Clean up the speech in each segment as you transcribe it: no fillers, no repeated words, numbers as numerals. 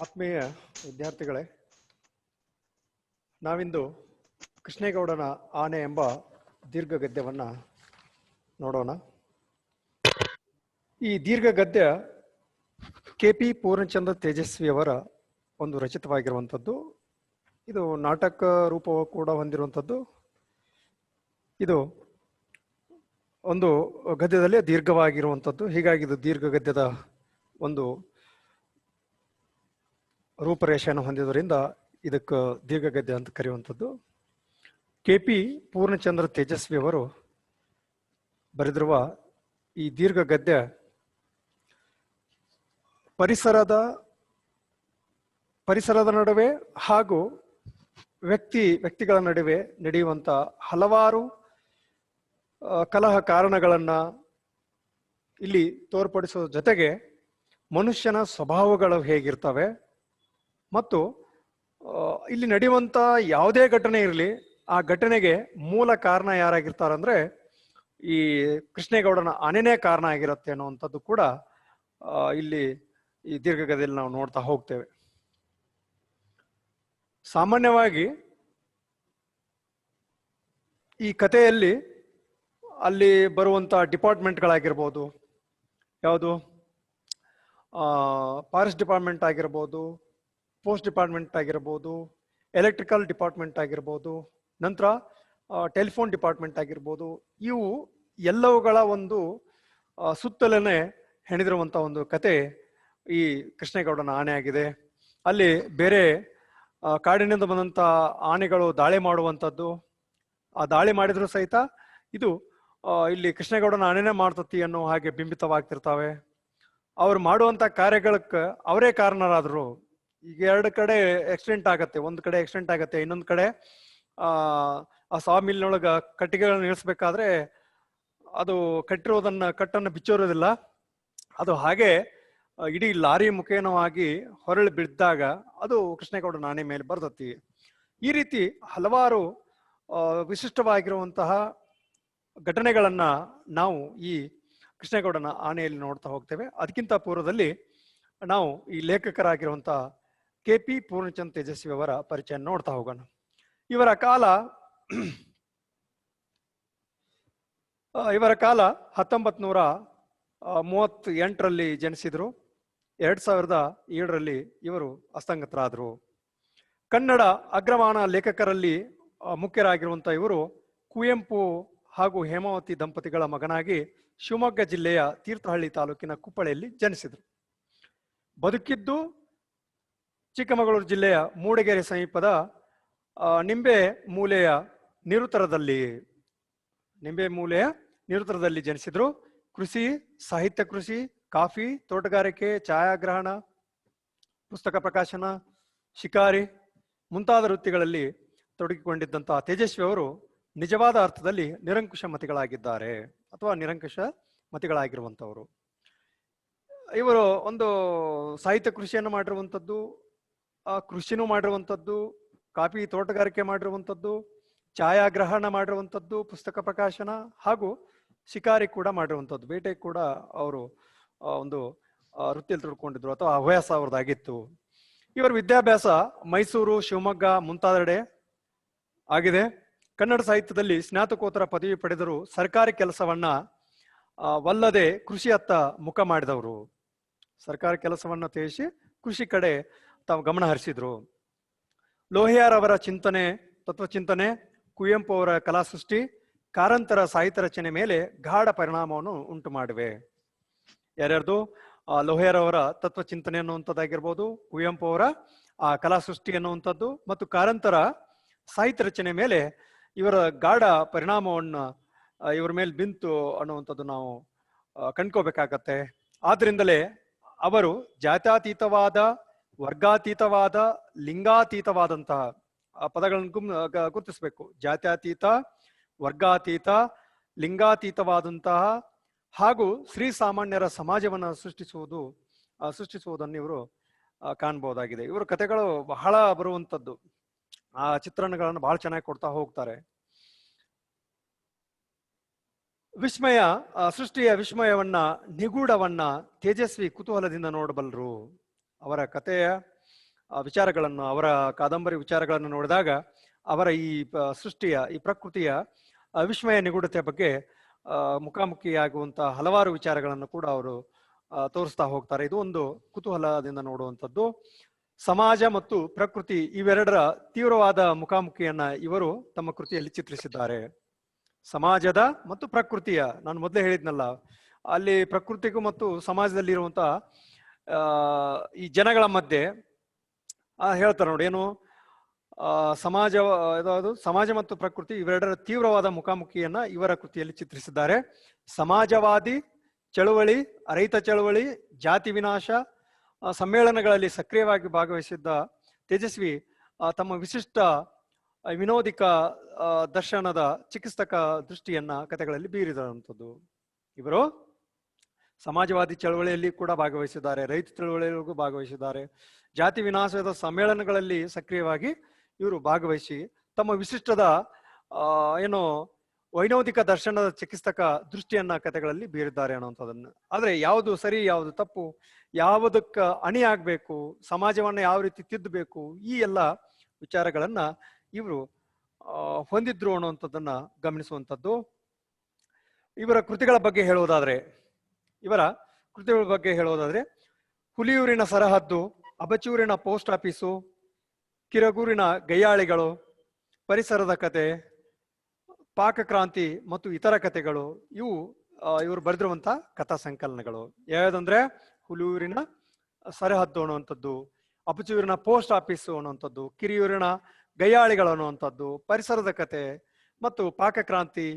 ಆತ್ಮೀಯ ವಿದ್ಯಾರ್ಥಿಗಳೇ, ನಾವಿಂದು ಕೃಷ್ಣೇಗೌಡನ ಆನೆ ಎಂಬ ದೀರ್ಘ ಗದ್ಯವನ್ನು ನೋಡೋಣ. ಈ ದೀರ್ಘ ಗದ್ಯ ಕೆ.ಪಿ. ಪೂರ್ಣಚಂದ್ರ ತೇಜಸ್ವಿಯವರ ಒಂದು ರಚಿತವಾಗಿರುವಂಥದ್ದು. ಇದು ನಾಟಕ ರೂಪ ಕೂಡ ಹೊಂದಿರುವಂಥದ್ದು. ಇದು ಒಂದು ಗದ್ಯದಲ್ಲಿ ದೀರ್ಘವಾಗಿರುವಂಥದ್ದು. ಹೀಗಾಗಿ ಇದು ದೀರ್ಘ ಗದ್ಯದ ಒಂದು ರೂಪರೇಷೆಯನ್ನು ಹೊಂದಿದ್ದರಿಂದ ಇದಕ್ಕೆ ದೀರ್ಘ ಗದ್ಯ ಅಂತ ಕರೆಯುವಂಥದ್ದು. ಕೆ.ಪಿ. ಪೂರ್ಣಚಂದ್ರ ತೇಜಸ್ವಿಯವರು ಬರೆದಿರುವ ಈ ದೀರ್ಘ ಗದ್ಯ ಪರಿಸರದ ನಡುವೆ ಹಾಗೂ ವ್ಯಕ್ತಿಗಳ ನಡುವೆ ನಡೆಯುವಂಥ ಹಲವಾರು ಕಲಹ ಕಾರಣಗಳನ್ನು ಇಲ್ಲಿ ತೋರ್ಪಡಿಸುವ ಜೊತೆಗೆ ಮನುಷ್ಯನ ಸ್ವಭಾವಗಳು ಹೇಗಿರ್ತವೆ ಮತ್ತು ಇಲ್ಲಿ ನಡೆಯುವಂಥ ಯಾವುದೇ ಘಟನೆ ಇರಲಿ ಆ ಘಟನೆಗೆ ಮೂಲ ಕಾರಣ ಯಾರಾಗಿರ್ತಾರಂದ್ರೆ ಈ ಕೃಷ್ಣೇಗೌಡನ ಆನೆನೇ ಕಾರಣ ಆಗಿರುತ್ತೆ ಅನ್ನುವಂಥದ್ದು ಕೂಡ ಇಲ್ಲಿ ಈ ದೀರ್ಘಗದಲ್ಲಿ ನಾವು ನೋಡ್ತಾ ಹೋಗ್ತೇವೆ. ಸಾಮಾನ್ಯವಾಗಿ ಈ ಕಥೆಯಲ್ಲಿ ಅಲ್ಲಿ ಬರುವಂತ ಡಿಪಾರ್ಟ್ಮೆಂಟ್ಗಳಾಗಿರ್ಬೋದು, ಯಾವುದು ಫಾರೆಸ್ಟ್ ಡಿಪಾರ್ಟ್ಮೆಂಟ್ ಆಗಿರ್ಬೋದು, ಪೋಸ್ಟ್ ಡಿಪಾರ್ಟ್ಮೆಂಟ್ ಆಗಿರ್ಬೋದು, ಎಲೆಕ್ಟ್ರಿಕಲ್ ಡಿಪಾರ್ಟ್ಮೆಂಟ್ ಆಗಿರ್ಬೋದು, ನಂತರ ಟೆಲಿಫೋನ್ ಡಿಪಾರ್ಟ್ಮೆಂಟ್ ಆಗಿರ್ಬೋದು, ಇವು ಎಲ್ಲವುಗಳ ಒಂದು ಸುತ್ತಲೇ ಹೆಣೆದಿರುವಂಥ ಒಂದು ಕತೆ ಈ ಕೃಷ್ಣೇಗೌಡನ ಆನೆ ಆಗಿದೆ. ಅಲ್ಲಿ ಬೇರೆ ಕಾಡಿನಿಂದ ಬಂದಂಥ ಆನೆಗಳು ದಾಳಿ ಮಾಡುವಂಥದ್ದು, ಆ ದಾಳಿ ಮಾಡಿದ್ರು ಸಹಿತ ಇದು ಇಲ್ಲಿ ಕೃಷ್ಣೇಗೌಡನ ಆನೆನೇ ಮಾಡ್ತತಿ ಅನ್ನೋ ಹಾಗೆ ಬಿಂಬಿತವಾಗ್ತಿರ್ತಾವೆ. ಅವ್ರು ಮಾಡುವಂಥ ಕಾರ್ಯಗಳಕ್ಕೆ ಅವರೇ ಕಾರಣರಾದ್ರು. ಈಗ ಎರಡು ಕಡೆ ಆಕ್ಸಿಡೆಂಟ್ ಆಗತ್ತೆ, ಒಂದು ಕಡೆ ಆಕ್ಸಿಡೆಂಟ್ ಆಗತ್ತೆ, ಇನ್ನೊಂದು ಕಡೆ ಆ ಸಾ ಮಿಲ್ನೊಳಗ ಕಟ್ಟಿಗೆಗಳನ್ನ ಇಳಿಸ್ಬೇಕಾದ್ರೆ ಅದು ಕಟ್ಟನ್ನು ಬಿಚ್ಚೋರೋದಿಲ್ಲ, ಅದು ಹಾಗೆ ಇಡೀ ಲಾರಿ ಮುಖೇನವಾಗಿ ಹೊರಳಿ ಬಿದ್ದಾಗ ಅದು ಕೃಷ್ಣೇಗೌಡನ ಆನೆ ಮೇಲೆ ಬರ್ತತಿ. ಈ ರೀತಿ ಹಲವಾರು ವಿಶಿಷ್ಟವಾಗಿರುವಂತಹ ಘಟನೆಗಳನ್ನ ನಾವು ಈ ಕೃಷ್ಣೇಗೌಡನ ಆನೆಯಲ್ಲಿ ನೋಡ್ತಾ ಹೋಗ್ತೇವೆ. ಅದಕ್ಕಿಂತ ಪೂರ್ವದಲ್ಲಿ ನಾವು ಈ ಲೇಖಕರಾಗಿರುವಂತಹ ಕೆ.ಪಿ. ಪೂರ್ಣಚಂದ್ರ ತೇಜಸ್ವಿ ಅವರ ಪರಿಚಯ ನೋಡ್ತಾ ಹೋಗೋಣ. ಇವರ ಕಾಲ 1938ರಲ್ಲಿ ಜನಿಸಿದ್ರು. 2007ರಲ್ಲಿ ಇವರು ಅಸ್ತಂಗತರಾದರು. ಕನ್ನಡ ಅಗ್ರಮಾನ ಲೇಖಕರಲ್ಲಿ ಮುಖ್ಯರಾಗಿರುವಂಥ ಇವರು ಕುವೆಂಪು ಹಾಗೂ ಹೇಮಾವತಿ ದಂಪತಿಗಳ ಮಗನಾಗಿ ಶಿವಮೊಗ್ಗ ಜಿಲ್ಲೆಯ ತೀರ್ಥಹಳ್ಳಿ ತಾಲೂಕಿನ ಕುಪ್ಪಳೆಯಲ್ಲಿ ಜನಿಸಿದರು. ಬದುಕಿದ್ದು ಚಿಕ್ಕಮಗಳೂರು ಜಿಲ್ಲೆಯ ಮೂಡಿಗೆರೆ ಸಮೀಪದ ನಿಂಬೆ ಮೂಲೆಯ ನಿರುತ್ತರದಲ್ಲಿ ಜನಿಸಿದ್ರು. ಕೃಷಿ, ಸಾಹಿತ್ಯ ಕೃಷಿ, ಕಾಫಿ, ತೋಟಗಾರಿಕೆ, ಛಾಯಾಗ್ರಹಣ, ಪುಸ್ತಕ ಪ್ರಕಾಶನ, ಶಿಕಾರಿ ಮುಂತಾದ ವೃತ್ತಿಗಳಲ್ಲಿ ತೊಡಗಿಕೊಂಡಿದ್ದಂತಹ ತೇಜಸ್ವಿ ಅವರು ನಿಜವಾದ ಅರ್ಥದಲ್ಲಿ ನಿರಂಕುಶ ಮತಿಗಳಾಗಿದ್ದಾರೆ ಅಥವಾ ನಿರಂಕುಶ ಮತಿಗಳಾಗಿರುವಂಥವರು. ಇವರು ಒಂದು ಸಾಹಿತ್ಯ ಕೃಷಿಯನ್ನು ಮಾಡಿರುವಂಥದ್ದು, ಕೃಷಿನೂ ಮಾಡಿರುವಂಥದ್ದು, ಕಾಫಿ ತೋಟಗಾರಿಕೆ ಮಾಡಿರುವಂಥದ್ದು, ಛಾಯಾಗ್ರಹಣ ಮಾಡಿರುವಂಥದ್ದು, ಪುಸ್ತಕ ಪ್ರಕಾಶನ ಹಾಗೂ ಶಿಕಾರಿ ಕೂಡ ಮಾಡಿರುವಂಥದ್ದು, ಬೇಟೆ ಕೂಡ ಅವರು ಒಂದು ವೃತ್ತಿಯಲ್ಲಿ ತಿಳ್ಕೊಂಡಿದ್ರು ಅಥವಾ ಹವ್ಯಾಸ ಅವ್ರದ್ದಾಗಿತ್ತು. ಇವರ ವಿದ್ಯಾಭ್ಯಾಸ ಮೈಸೂರು, ಶಿವಮೊಗ್ಗ ಮುಂತಾದೆಡೆ ಆಗಿದೆ. ಕನ್ನಡ ಸಾಹಿತ್ಯದಲ್ಲಿ ಸ್ನಾತಕೋತ್ತರ ಪದವಿ ಪಡೆದರು. ಸರ್ಕಾರಿ ಕೆಲಸವನ್ನ ವಲ್ಲದೆ ಕೃಷಿಯತ್ತ ಮುಖ ಮಾಡಿದವರು. ಸರ್ಕಾರಿ ಕೆಲಸವನ್ನ ತ್ಯಜಿಸಿ ಕೃಷಿ ಕಡೆ ತಾವು ಗಮನ ಹರಿಸಿದ್ರು. ಲೋಹಿಯಾರ್ ಅವರ ತತ್ವಚಿಂತನೆ, ಕುವೆಂಪು ಅವರ ಕಲಾಸೃಷ್ಟಿ, ಕಾರಂತರ ಸಾಹಿತ್ಯ ರಚನೆ ಮೇಲೆ ಗಾಢ ಪರಿಣಾಮವನ್ನು ಉಂಟು ಮಾಡಿವೆ. ಯಾರ್ಯಾರ್ದು? ಲೋಹಿಯಾರ್ ಅವರ ತತ್ವಚಿಂತನೆ ಅನ್ನುವಂಥದ್ದಾಗಿರ್ಬೋದು, ಕುವೆಂಪು ಅವರ ಆ ಕಲಾಸೃಷ್ಟಿ ಅನ್ನುವಂಥದ್ದು ಮತ್ತು ಕಾರಂತರ ಸಾಹಿತ್ಯ ರಚನೆ ಮೇಲೆ ಇವರ ಗಾಢ ಪರಿಣಾಮವನ್ನು ಇವರ ಮೇಲೆ ಬಿಂತು ಅನ್ನುವಂಥದ್ದು ನಾವು ಕಂಡ್ಕೋಬೇಕಾಗತ್ತೆ. ಆದ್ರಿಂದಲೇ ಅವರು ಜಾತ್ಯತೀತವಾದ, ವರ್ಗಾತೀತವಾದ, ಲಿಂಗಾತೀತವಾದಂತಹ ಪದಗಳನ್ನು ಗುರುತಿಸಬೇಕು. ಜಾತ್ಯತೀತ, ವರ್ಗಾತೀತ, ಲಿಂಗಾತೀತವಾದಂತಹ ಹಾಗೂ ಶ್ರೀ ಸಾಮಾನ್ಯರ ಸಮಾಜವನ್ನು ಸೃಷ್ಟಿಸುವುದನ್ನು ಇವರು ಕಾಣಬಹುದಾಗಿದೆ. ಇವರು ಕಥೆಗಳು ಬಹಳ ಬರುವಂಥದ್ದು, ಆ ಚಿತ್ರಣಗಳನ್ನು ಬಹಳ ಚೆನ್ನಾಗಿ ಕೊಡ್ತಾ ಹೋಗ್ತಾರೆ. ವಿಸ್ಮಯ, ಸೃಷ್ಟಿಯ ವಿಸ್ಮಯವನ್ನ, ನಿಗೂಢವನ್ನ ತೇಜಸ್ವಿ ಕುತೂಹಲದಿಂದ ನೋಡಬಲ್ಲರು. ಅವರ ಕಥೆಯ ವಿಚಾರಗಳನ್ನು, ಅವರ ಕಾದಂಬರಿ ವಿಚಾರಗಳನ್ನು ನೋಡಿದಾಗ ಅವರ ಈ ಸೃಷ್ಟಿಯ, ಈ ಪ್ರಕೃತಿಯ ವಿಸ್ಮಯ ನಿಗೂಢತೆ ಬಗ್ಗೆ ಮುಖಾಮುಖಿಯಾಗುವಂತ ಹಲವಾರು ವಿಚಾರಗಳನ್ನು ಕೂಡ ಅವರು ತೋರಿಸ್ತಾ ಹೋಗ್ತಾರೆ. ಇದು ಒಂದು ಕುತೂಹಲದಿಂದ ನೋಡುವಂಥದ್ದು. ಸಮಾಜ ಮತ್ತು ಪ್ರಕೃತಿ ಇವೆರಡರ ತೀವ್ರವಾದ ಮುಖಾಮುಖಿಯನ್ನ ಇವರು ತಮ್ಮ ಕೃತಿಯಲ್ಲಿ ಚಿತ್ರಿಸಿದ್ದಾರೆ. ಸಮಾಜದ ಮತ್ತು ಪ್ರಕೃತಿಯ, ನಾನು ಮೊದಲೇ ಹೇಳಿದ್ನಲ್ಲ, ಅಲ್ಲಿ ಪ್ರಕೃತಿಗೂ ಮತ್ತು ಸಮಾಜದಲ್ಲಿ ಇರುವಂತ ಈ ಜನಗಳ ಮಧ್ಯೆ ಹೇಳ್ತಾರೆ ನೋಡಿ, ಏನು ಸಮಾಜ, ಯಾವುದು ಸಮಾಜ ಮತ್ತು ಪ್ರಕೃತಿ ಇವೆರಡರ ತೀವ್ರವಾದ ಮುಖಾಮುಖಿಯನ್ನ ಇವರ ಕೃತಿಯಲ್ಲಿ ಚಿತ್ರಿಸಿದ್ದಾರೆ. ಸಮಾಜವಾದಿ ಚಳುವಳಿ, ರೈತ ಚಳುವಳಿ, ಜಾತಿ ವಿನಾಶ ಸಮ್ಮೇಳನಗಳಲ್ಲಿ ಸಕ್ರಿಯವಾಗಿ ಭಾಗವಹಿಸಿದ್ದ ತೇಜಸ್ವಿ ತಮ್ಮ ವಿಶಿಷ್ಟ ವಿನೋದಿಕ ದರ್ಶನದ ಚಿಕಿತ್ಸಕ ದೃಷ್ಟಿಯನ್ನ ಕಥೆಗಳಲ್ಲಿ ಬೀರಿದಂಥದ್ದು. ಇವರು ಸಮಾಜವಾದಿ ಚಳವಳಿಯಲ್ಲಿ ಕೂಡ ಭಾಗವಹಿಸಿದ್ದಾರೆ, ರೈತ ಚಳವಳಿಯಲ್ಲಿಗೂ ಭಾಗವಹಿಸಿದ್ದಾರೆ, ಜಾತಿ ವಿನಾಶದ ಸಮ್ಮೇಳನಗಳಲ್ಲಿ ಸಕ್ರಿಯವಾಗಿ ಇವರು ಭಾಗವಹಿಸಿ ತಮ್ಮ ವಿಶಿಷ್ಟದ ಏನು ವೈನೋದಿಕ ದರ್ಶನದ ಚಿಕಿತ್ಸಕ ದೃಷ್ಟಿಯನ್ನ ಕಥೆಗಳಲ್ಲಿ ಬೀರಿದ್ದಾರೆ ಅನ್ನುವಂಥದ್ದನ್ನು. ಆದ್ರೆ ಯಾವುದು ಸರಿ, ಯಾವುದು ತಪ್ಪು, ಯಾವುದಕ್ಕ ಅಣಿ ಆಗ್ಬೇಕು, ಸಮಾಜವನ್ನ ಯಾವ ರೀತಿ ತಿದ್ದಬೇಕು, ಈ ಎಲ್ಲ ವಿಚಾರಗಳನ್ನ ಇವರು ಹೊಂದಿದ್ರು ಅನ್ನುವಂಥದ್ದನ್ನ ಗಮನಿಸುವಂಥದ್ದು. ಇವರ ಕೃತಿಗಳ ಬಗ್ಗೆ ಹೇಳುವುದಾದ್ರೆ ಹುಲಿಯೂರಿನ ಸರಹದ್ದು, ಅಬಚೂರಿನ ಪೋಸ್ಟ್ ಆಫೀಸು, ಕಿರಗೂರಿನ ಗಯ್ಯಾಳಿಗಳು, ಪರಿಸರದ ಕತೆ, ಪಾಕಕ್ರಾಂತಿ ಮತ್ತು ಇತರ ಕಥೆಗಳು, ಇವರು ಬರೆದಿರುವಂತ ಕಥಾ ಸಂಕಲನಗಳು. ಯಾವುದಂದ್ರೆ ಹುಲಿಯೂರಿನ ಸರಹದ್ದು ಅನ್ನುವಂಥದ್ದು, ಅಬಚೂರಿನ ಪೋಸ್ಟ್ ಆಫೀಸು ಅನ್ನುವಂಥದ್ದು, ಕಿರಿಯೂರಿನ ಗಯ್ಯಾಳಿಗಳು ಅನ್ನುವಂಥದ್ದು, ಪರಿಸರದ ಕತೆ ಮತ್ತು ಪಾಕಕ್ರಾಂತಿ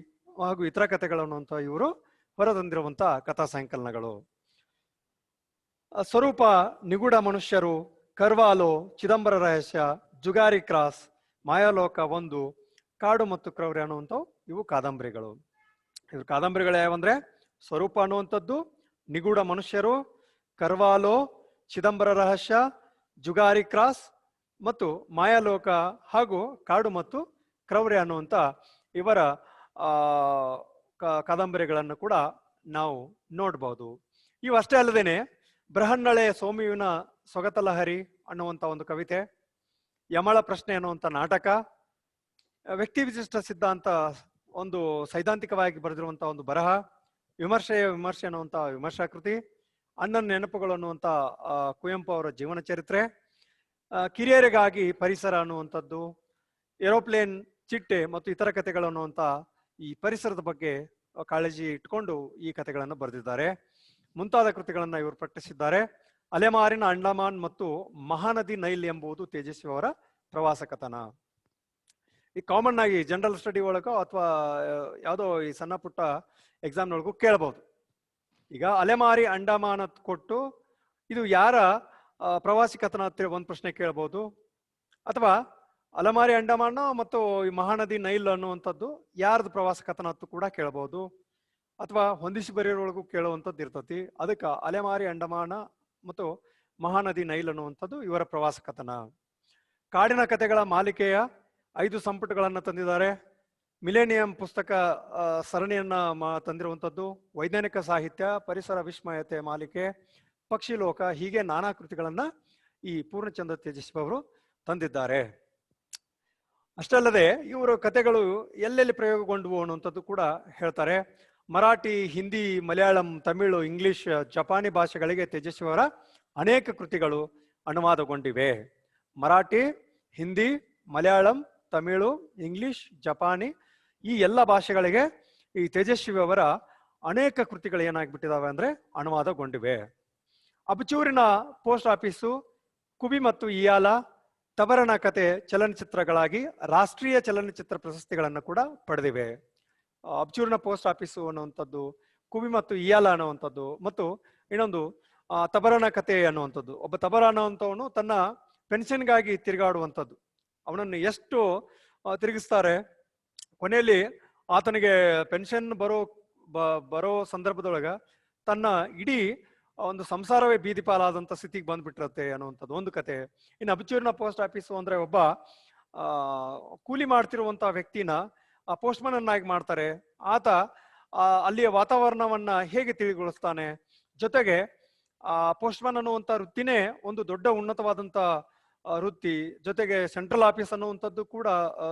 ಹಾಗೂ ಇತರ ಕಥೆಗಳು ಅನ್ನುವಂಥ ಇವರು ಹೊರತಂದಿರುವಂತ ಕಥಾ ಸಂಕಲನಗಳು. ಸ್ವರೂಪ, ನಿಗೂಢ ಮನುಷ್ಯರು, ಕರ್ವಾಲೋ, ಚಿದಂಬರ ರಹಸ್ಯ, ಜುಗಾರಿ ಕ್ರಾಸ್, ಮಾಯಾಲೋಕ 1, ಕಾಡು ಮತ್ತು ಕ್ರೌರ್ಯ ಅನ್ನುವಂಥವು ಇವು ಕಾದಂಬರಿಗಳು. ಇವ್ರ ಕಾದಂಬರಿಗಳು ಯಾವಂದ್ರೆ ಸ್ವರೂಪ ಅನ್ನುವಂಥದ್ದು, ನಿಗೂಢ ಮನುಷ್ಯರು, ಕರ್ವಾಲೋ, ಚಿದಂಬರ ರಹಸ್ಯ, ಜುಗಾರಿ ಕ್ರಾಸ್ ಮತ್ತು ಮಾಯಾಲೋಕ ಹಾಗೂ ಕಾಡು ಮತ್ತು ಕ್ರೌರ್ಯ ಅನ್ನುವಂಥ ಇವರ ಕಾದಂಬರಿಗಳನ್ನು ಕೂಡ ನಾವು ನೋಡ್ಬಹುದು. ಇವಷ್ಟೇ ಅಲ್ಲದೇನೆ ಬೃಹನ್ನಳೆ ಸೋಮಿಯುನ ಸೊಗತಲಹರಿ ಅನ್ನುವಂಥ ಒಂದು ಕವಿತೆ, ಯಮಳ ಪ್ರಶ್ನೆ ಅನ್ನುವಂಥ ನಾಟಕ, ವ್ಯಕ್ತಿ ವಿಶಿಷ್ಟ ಸಿದ್ಧಾಂತ ಒಂದು ಸೈದ್ಧಾಂತಿಕವಾಗಿ ಬರೆದಿರುವಂತ ಒಂದು ಬರಹ, ವಿಮರ್ಶೆ ಅನ್ನುವಂಥ ವಿಮರ್ಶಾ ಕೃತಿ, ಅಣ್ಣನ ನೆನಪುಗಳು ಅನ್ನುವಂಥ ಕುವೆಂಪು ಅವರ ಜೀವನ ಚರಿತ್ರೆ, ಕಿರಿಯರಿಗಾಗಿ ಪರಿಸರ ಅನ್ನುವಂಥದ್ದು, ಏರೋಪ್ಲೇನ್, ಚಿಟ್ಟೆ ಮತ್ತು ಇತರ ಕಥೆಗಳು ಅನ್ನುವಂಥ ಈ ಪರಿಸರದ ಬಗ್ಗೆ ಕಾಳಜಿ ಇಟ್ಕೊಂಡು ಈ ಕಥೆಗಳನ್ನು ಬರೆದಿದ್ದಾರೆ. ಮುಂತಾದ ಕೃತಿಗಳನ್ನ ಇವರು ಪ್ರಕಟಿಸಿದ್ದಾರೆ. ಅಲೆಮಾರಿನ ಅಂಡಮಾನ್ ಮತ್ತು ಮಹಾನದಿ ನೈಲ್ ಎಂಬುದು ತೇಜಸ್ವಿ ಅವರ ಪ್ರವಾಸ ಕಥನ. ಈ ಕಾಮನ್ ಆಗಿ ಜನರಲ್ ಸ್ಟಡಿ ಒಳಗೋ ಅಥವಾ ಯಾವುದೋ ಈ ಸಣ್ಣ ಪುಟ್ಟ ಎಕ್ಸಾಮ್ನೊಳಗೂ ಕೇಳಬಹುದು. ಈಗ ಅಲೆಮಾರಿ ಅಂಡಮಾನ್ ಅಂತ ಕೊಟ್ಟು ಇದು ಯಾರ ಪ್ರವಾಸಿ ಕಥನ ಅಂತ ಒಂದು ಪ್ರಶ್ನೆ ಕೇಳಬಹುದು, ಅಥವಾ ಅಲೆಮಾರಿ ಅಂಡಮಾನ ಮತ್ತು ಈ ಮಹಾನದಿ ನೈಲ್ ಅನ್ನುವಂಥದ್ದು ಯಾರ್ದು ಪ್ರವಾಸ ಕಥನ ಅಂತ ಕೂಡ ಕೇಳಬಹುದು, ಅಥವಾ ಹೊಂದಿಸಿ ಬರೆಯೋರೊಳಗೂ ಕೇಳುವಂಥದ್ದು ಇರ್ತತಿ. ಅದಕ್ಕೆ ಅಲೆಮಾರಿ ಅಂಡಮಾನ ಮತ್ತು ಮಹಾನದಿ ನೈಲ್ ಅನ್ನುವಂಥದ್ದು ಇವರ ಪ್ರವಾಸ ಕಥನ. ಕಾಡಿನ ಕಥೆಗಳ ಮಾಲಿಕೆಯ 5 ಸಂಪುಟಗಳನ್ನು ತಂದಿದ್ದಾರೆ. ಮಿಲೇನಿಯಂ ಪುಸ್ತಕ ಸರಣಿಯನ್ನ ತಂದಿರುವಂಥದ್ದು, ವೈಜ್ಞಾನಿಕ ಸಾಹಿತ್ಯ, ಪರಿಸರ ವಿಸ್ಮಯತೆ ಮಾಲಿಕೆ, ಪಕ್ಷಿ ಲೋಕ, ಹೀಗೆ ನಾನಾ ಕೃತಿಗಳನ್ನ ಈ ಪೂರ್ಣಚಂದ್ರ ತೇಜಸ್ವಿ ಅವರು ತಂದಿದ್ದಾರೆ. ಅಷ್ಟಲ್ಲದೆ ಇವರು ಕಥೆಗಳು ಎಲ್ಲೆಲ್ಲಿ ಪ್ರಯೋಗಗೊಂಡವು ಅನ್ನುವಂಥದ್ದು ಕೂಡ ಹೇಳ್ತಾರೆ. ಮರಾಠಿ, ಹಿಂದಿ, ಮಲಯಾಳಂ, ತಮಿಳು, ಇಂಗ್ಲಿಷ್, ಜಪಾನಿ ಭಾಷೆಗಳಿಗೆ ತೇಜಸ್ವಿ ಅವರ ಅನೇಕ ಕೃತಿಗಳು ಅನುವಾದಗೊಂಡಿವೆ. ಮರಾಠಿ, ಹಿಂದಿ, ಮಲಯಾಳಂ, ತಮಿಳು, ಇಂಗ್ಲಿಷ್, ಜಪಾನಿ ಈ ಎಲ್ಲ ಭಾಷೆಗಳಿಗೆ ಈ ತೇಜಸ್ವಿ ಅವರ ಅನೇಕ ಕೃತಿಗಳು ಏನಾಗ್ಬಿಟ್ಟಿದಾವೆ ಅಂದ್ರೆ ಅನುವಾದಗೊಂಡಿವೆ. ಅಬಚೂರಿನ ಪೋಸ್ಟ್ ಆಫೀಸು, ಕುಬಿ ಮತ್ತು ಇಯಾಲ, ತಬರನ ಕತೆ ಚಲನಚಿತ್ರಗಳಾಗಿ ರಾಷ್ಟ್ರೀಯ ಚಲನಚಿತ್ರ ಪ್ರಶಸ್ತಿಗಳನ್ನು ಕೂಡ ಪಡೆದಿವೆ. ಅಬಚೂರಿನ ಪೋಸ್ಟ್ ಆಫೀಸು ಅನ್ನುವಂಥದ್ದು, ಕುಬಿ ಮತ್ತು ಇಯಾಲ ಅನ್ನುವಂಥದ್ದು, ಮತ್ತು ಇನ್ನೊಂದು ತಬರನ ಕತೆ ಅನ್ನುವಂಥದ್ದು. ಒಬ್ಬ ತಬರ ಅನ್ನುವಂಥವನು ತನ್ನ ಪೆನ್ಷನ್ಗಾಗಿ ತಿರುಗಾಡುವಂಥದ್ದು. ಅವನನ್ನು ಎಷ್ಟು ತಿರುಗಿಸ್ತಾರೆ, ಕೊನೆಯಲ್ಲಿ ಆತನಿಗೆ ಪೆನ್ಷನ್ ಬರೋ ಸಂದರ್ಭದೊಳಗ ತನ್ನ ಇಡೀ ಒಂದು ಸಂಸಾರವೇ ಬೀದಿ ಪಾಲಾದಂತ ಸ್ಥಿತಿಗೆ ಬಂದ್ಬಿಟ್ಟಿರತ್ತೆ ಅನ್ನುವಂಥದ್ದು ಒಂದು ಕತೆ. ಇನ್ನು ಅಬಚೂರಿನ ಪೋಸ್ಟ್ ಆಫೀಸು ಅಂದ್ರೆ ಒಬ್ಬ ಕೂಲಿ ಮಾಡ್ತಿರುವಂತ ವ್ಯಕ್ತಿನ ಪೋಸ್ಟ್ ಮ್ಯಾನ್ ಅನ್ನಾಗಿ ಮಾಡ್ತಾರೆ. ಆತ ಅಲ್ಲಿಯ ವಾತಾವರಣವನ್ನ ಹೇಗೆ ತಿಳಿಗೊಳಿಸ್ತಾನೆ, ಜೊತೆಗೆ ಪೋಸ್ಟ್ ಮ್ಯಾನ್ ಅನ್ನುವಂತ ವೃತ್ತಿನೇ ಒಂದು ದೊಡ್ಡ ಉನ್ನತವಾದಂತ ವೃತ್ತಿ, ಜೊತೆಗೆ ಸೆಂಟ್ರಲ್ ಆಫೀಸ್ ಅನ್ನುವಂಥದ್ದು ಕೂಡ,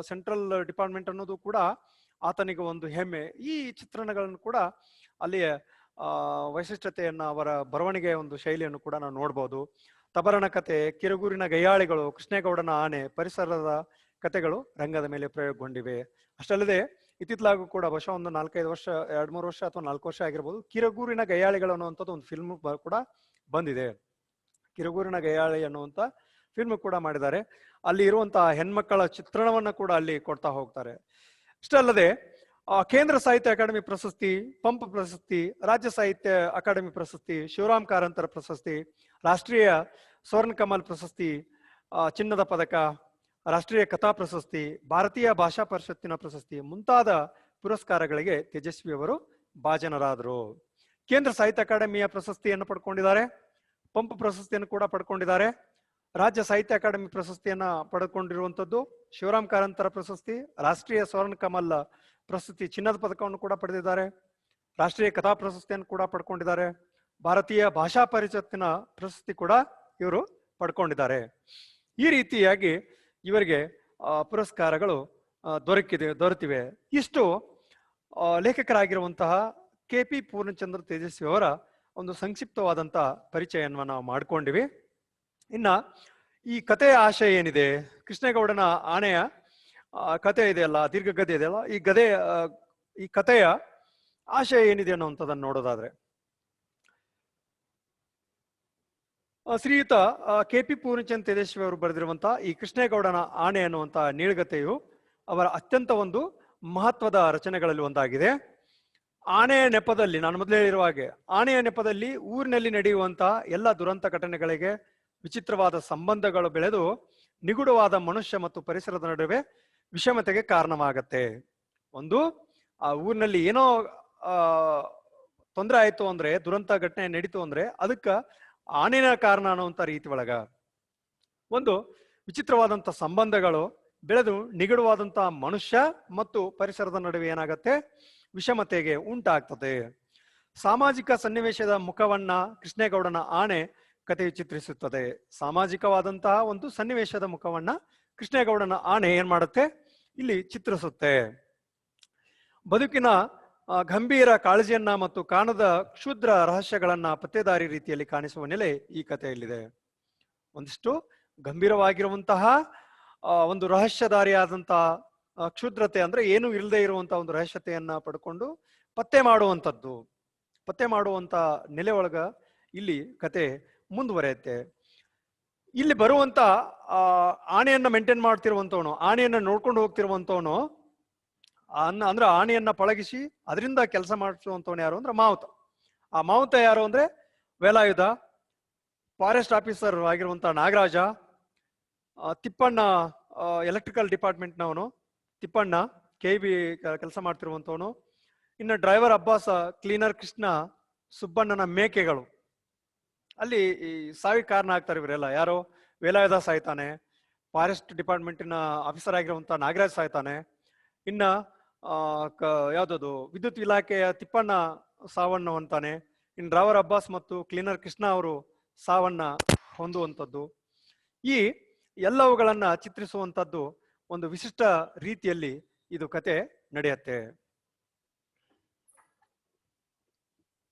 ಸೆಂಟ್ರಲ್ ಡಿಪಾರ್ಟ್ಮೆಂಟ್ ಅನ್ನೋದು ಕೂಡ ಆತನಿಗೆ ಒಂದು ಹೆಮ್ಮೆ. ಈ ಚಿತ್ರಣಗಳನ್ನು ಕೂಡ ಅಲ್ಲಿಯ ವೈಶಿಷ್ಟ್ಯತೆಯನ್ನ, ಅವರ ಬರವಣಿಗೆಯ ಒಂದು ಶೈಲಿಯನ್ನು ಕೂಡ ನಾವು ನೋಡ್ಬೋದು. ತಬರಣ ಕತೆ, ಕಿರುಗೂರಿನ ಗಯ್ಯಾಳಿಗಳು, ಕೃಷ್ಣೇಗೌಡನ ಆನೆ, ಪರಿಸರದ ಕತೆಗಳು ರಂಗದ ಮೇಲೆ ಪ್ರಯೋಗಗೊಂಡಿವೆ. ಅಷ್ಟಲ್ಲದೆ ಇತ್ತಿತ್ತಲಾಗೂ ಕೂಡ ಬಹುಶಃ ಒಂದು 4-5 ವರ್ಷ, 2-3 ವರ್ಷ ಅಥವಾ 4 ವರ್ಷ ಆಗಿರ್ಬೋದು, ಕಿರುಗೂರಿನ ಗಯ್ಯಾಳಿಗಳು ಅನ್ನುವಂಥದ್ದು ಒಂದು ಫಿಲ್ಮ್ ಕೂಡ ಬಂದಿದೆ. ಕಿರುಗೂರಿನ ಗಯ್ಯಾಳಿ ಅನ್ನುವಂಥ ಫಿಲ್ಮ್ ಕೂಡ ಮಾಡಿದ್ದಾರೆ. ಅಲ್ಲಿ ಇರುವಂತಹ ಹೆಣ್ಮಕ್ಕಳ ಚಿತ್ರಣವನ್ನ ಕೂಡ ಅಲ್ಲಿ ಕೊಡ್ತಾ ಹೋಗ್ತಾರೆ. ಇಷ್ಟೇ ಅಲ್ಲದೆ ಕೇಂದ್ರ ಸಾಹಿತ್ಯ ಅಕಾಡೆಮಿ ಪ್ರಶಸ್ತಿ, ಪಂಪ್ ಪ್ರಶಸ್ತಿ, ರಾಜ್ಯ ಸಾಹಿತ್ಯ ಅಕಾಡೆಮಿ ಪ್ರಶಸ್ತಿ, ಶಿವರಾಮ್ ಕಾರಂತರ ಪ್ರಶಸ್ತಿ, ರಾಷ್ಟ್ರೀಯ ಸ್ವರ್ಣ ಕಮಲ್ ಪ್ರಶಸ್ತಿ, ಚಿನ್ನದ ಪದಕ, ರಾಷ್ಟ್ರೀಯ ಕಥಾ ಪ್ರಶಸ್ತಿ, ಭಾರತೀಯ ಭಾಷಾ ಪರಿಷತ್ತಿನ ಪ್ರಶಸ್ತಿ ಮುಂತಾದ ಪುರಸ್ಕಾರಗಳಿಗೆ ತೇಜಸ್ವಿ ಅವರು ಭಾಜನರಾದರು. ಕೇಂದ್ರ ಸಾಹಿತ್ಯ ಅಕಾಡೆಮಿಯ ಪ್ರಶಸ್ತಿಯನ್ನು ಪಡ್ಕೊಂಡಿದ್ದಾರೆ, ಪಂಪ್ ಪ್ರಶಸ್ತಿಯನ್ನು ಕೂಡ ಪಡ್ಕೊಂಡಿದ್ದಾರೆ, ರಾಜ್ಯ ಸಾಹಿತ್ಯ ಅಕಾಡೆಮಿ ಪ್ರಶಸ್ತಿಯನ್ನ ಪಡೆದುಕೊಂಡಿರುವಂತದ್ದು, ಶಿವರಾಮ್ ಕಾರಂತರ ಪ್ರಶಸ್ತಿ, ರಾಷ್ಟ್ರೀಯ ಸ್ವರ್ಣ ಕಮಲ್ ಪ್ರಶಸ್ತಿ, ಚಿನ್ನದ ಪದಕವನ್ನು ಕೂಡ ಪಡೆದಿದ್ದಾರೆ, ರಾಷ್ಟ್ರೀಯ ಕಥಾ ಪ್ರಶಸ್ತಿಯನ್ನು ಕೂಡ ಪಡ್ಕೊಂಡಿದ್ದಾರೆ, ಭಾರತೀಯ ಭಾಷಾ ಪರಿಷತ್ತಿನ ಪ್ರಶಸ್ತಿ ಕೂಡ ಇವರು ಪಡ್ಕೊಂಡಿದ್ದಾರೆ. ಈ ರೀತಿಯಾಗಿ ಇವರಿಗೆ ಪುರಸ್ಕಾರಗಳು ದೊರೆತಿವೆ. ಇಷ್ಟು ಲೇಖಕರಾಗಿರುವಂತಹ KP ಪೂರ್ಣಚಂದ್ರ ತೇಜಸ್ವಿ ಅವರ ಒಂದು ಸಂಕ್ಷಿಪ್ತವಾದಂತಹ ಪರಿಚಯವನ್ನು ನಾವು ಮಾಡ್ಕೊಂಡಿವಿ. ಇನ್ನ ಈ ಕಥೆಯ ಆಶಯ ಏನಿದೆ, ಕೃಷ್ಣೇಗೌಡನ ಆನೆಯ ಕಥೆ ಇದೆಯಲ್ಲ, ದೀರ್ಘಗದೆ ಇದೆಯಲ್ಲ, ಈ ಕಥೆಯ ಆಶಯ ಏನಿದೆ ಅನ್ನುವಂಥದ್ದನ್ನು ನೋಡೋದಾದ್ರೆ, ಶ್ರೀಯುತ KP ಪೂರ್ಣಚಂದ್ರ ತೇಜಸ್ವಿ ಅವರು ಬರೆದಿರುವಂತಹ ಈ ಕೃಷ್ಣೇಗೌಡನ ಆನೆ ಅನ್ನುವಂತಹ ನೀಳ್ಗತೆಯು ಅವರ ಅತ್ಯಂತ ಒಂದು ಮಹತ್ವದ ರಚನೆಗಳಲ್ಲಿ ಒಂದಾಗಿದೆ. ಆನೆಯ ನೆಪದಲ್ಲಿ, ನಾನು ಮೊದಲೇ ಹೇಳಿರುವ ಹಾಗೆ, ಆನೆಯ ನೆಪದಲ್ಲಿ ಊರಿನಲ್ಲಿ ನಡೆಯುವಂತಹ ಎಲ್ಲ ದುರಂತ ಘಟನೆಗಳಿಗೆ ವಿಚಿತ್ರವಾದ ಸಂಬಂಧಗಳು ಬೆಳೆದು ನಿಗೂಢವಾದ ಮನುಷ್ಯ ಮತ್ತು ಪರಿಸರದ ನಡುವೆ ವಿಷಮತೆಗೆ ಕಾರಣವಾಗತ್ತೆ. ಒಂದು, ಆ ಊರಿನಲ್ಲಿ ಏನೋ ತೊಂದರೆ ಆಯ್ತು ಅಂದ್ರೆ, ದುರಂತ ಘಟನೆ ನಡೀತು ಅಂದ್ರೆ ಅದಕ್ಕ ಆನೆನ ಕಾರಣ ಅನ್ನುವಂಥ ರೀತಿ ಒಳಗ ಒಂದು ವಿಚಿತ್ರವಾದಂತ ಸಂಬಂಧಗಳು ಬೆಳೆದು ನಿಗೂಢವಾದಂತಹ ಮನುಷ್ಯ ಮತ್ತು ಪರಿಸರದ ನಡುವೆ ಏನಾಗತ್ತೆ, ವಿಷಮತೆಗೆ ಉಂಟಾಗ್ತದೆ. ಸಾಮಾಜಿಕ ಸನ್ನಿವೇಶದ ಮುಖವನ್ನ ಕೃಷ್ಣೇಗೌಡನ ಆನೆ ಕಥೆಯು ಚಿತ್ರಿಸುತ್ತದೆ. ಸಾಮಾಜಿಕವಾದಂತಹ ಒಂದು ಸನ್ನಿವೇಶದ ಮುಖವನ್ನ ಕೃಷ್ಣೇಗೌಡನ ಆನೆ ಏನ್ ಮಾಡುತ್ತೆ, ಇಲ್ಲಿ ಚಿತ್ರಿಸುತ್ತೆ. ಬದುಕಿನ ಗಂಭೀರ ಕಾಳಜಿಯನ್ನ ಮತ್ತು ಕಾಣದ ಕ್ಷುದ್ರ ರಹಸ್ಯಗಳನ್ನ ಪತ್ತೇದಾರಿ ರೀತಿಯಲ್ಲಿ ಕಾಣಿಸುವ ನೆಲೆ ಈ ಕಥೆಯಲ್ಲಿದೆ. ಒಂದಿಷ್ಟು ಗಂಭೀರವಾಗಿರುವಂತಹ ಒಂದು ರಹಸ್ಯದಾರಿಯಾದಂತಹ ಕ್ಷುದ್ರತೆ ಅಂದ್ರೆ ಏನು ಇಲ್ಲದೆ ಇರುವಂತಹ ಒಂದು ರಹಸ್ಯತೆಯನ್ನ ಪಡ್ಕೊಂಡು ಪತ್ತೆ ಮಾಡುವಂತ ನೆಲೆ ಒಳಗ ಇಲ್ಲಿ ಕತೆ ಮುಂದುವರೆಯುತ್ತೆ. ಇಲ್ಲಿ ಬರುವಂತ ಆನೆಯನ್ನ ಮೇಂಟೈನ್ ಮಾಡ್ತಿರುವಂತವನು, ಆನೆಯನ್ನ ನೋಡ್ಕೊಂಡು ಹೋಗ್ತಿರುವಂತವನು, ಅಂದ್ರೆ ಆನೆಯನ್ನ ಪಳಗಿಸಿ ಅದರಿಂದ ಕೆಲಸ ಮಾಡಿಸುವಂತವನು ಯಾರು ಅಂದ್ರೆ ಮಾವುತ. ಆ ಮಾವುತ ಯಾರು ಅಂದ್ರೆ ವೇಲಾಯುಧ, ಫಾರೆಸ್ಟ್ ಆಫೀಸರ್ ಆಗಿರುವಂತ ನಾಗರಾಜ, ತಿಪ್ಪಣ್ಣ ಎಲೆಕ್ಟ್ರಿಕಲ್ ಡಿಪಾರ್ಟ್ಮೆಂಟ್ನವನು, ತಿಪ್ಪಣ್ಣ KB ಕೆಲಸ ಮಾಡ್ತಿರುವಂತವನು, ಇನ್ನು ಡ್ರೈವರ್ ಅಬ್ಬಾಸ, ಕ್ಲೀನರ್ ಕೃಷ್ಣ, ಸುಬ್ಬಣ್ಣನ ಮೇಕೆಗಳು. ಅಲ್ಲಿ ಈ ಸಾವಿಗೆ ಕಾರಣ ಆಗ್ತಾರೆ ಇವರೆಲ್ಲ. ಯಾರು? ವೇಲಾಯುಧ ಸಾಯ್ತಾನೆ, ಫಾರೆಸ್ಟ್ ಡಿಪಾರ್ಟ್ಮೆಂಟಿನ ಆಫೀಸರ್ ಆಗಿರುವಂತ ನಾಗರಾಜ್ ಸಾಯ್ತಾನೆ, ಇನ್ನ ಯಾವ್ದದು ವಿದ್ಯುತ್ ಇಲಾಖೆಯ ತಿಪ್ಪಣ್ಣ ಸಾವನ್ನ ಹೊಂತಾನೆ, ಇನ್ ಡ್ರೈವರ್ ಅಬ್ಬಾಸ್ ಮತ್ತು ಕ್ಲೀನರ್ ಕೃಷ್ಣ ಅವರು ಸಾವನ್ನ ಹೊಂದುವಂಥದ್ದು. ಈ ಎಲ್ಲವುಗಳನ್ನ ಚಿತ್ರಿಸುವಂತದ್ದು ಒಂದು ವಿಶಿಷ್ಟ ರೀತಿಯಲ್ಲಿ ಇದು ಕತೆ ನಡೆಯುತ್ತೆ.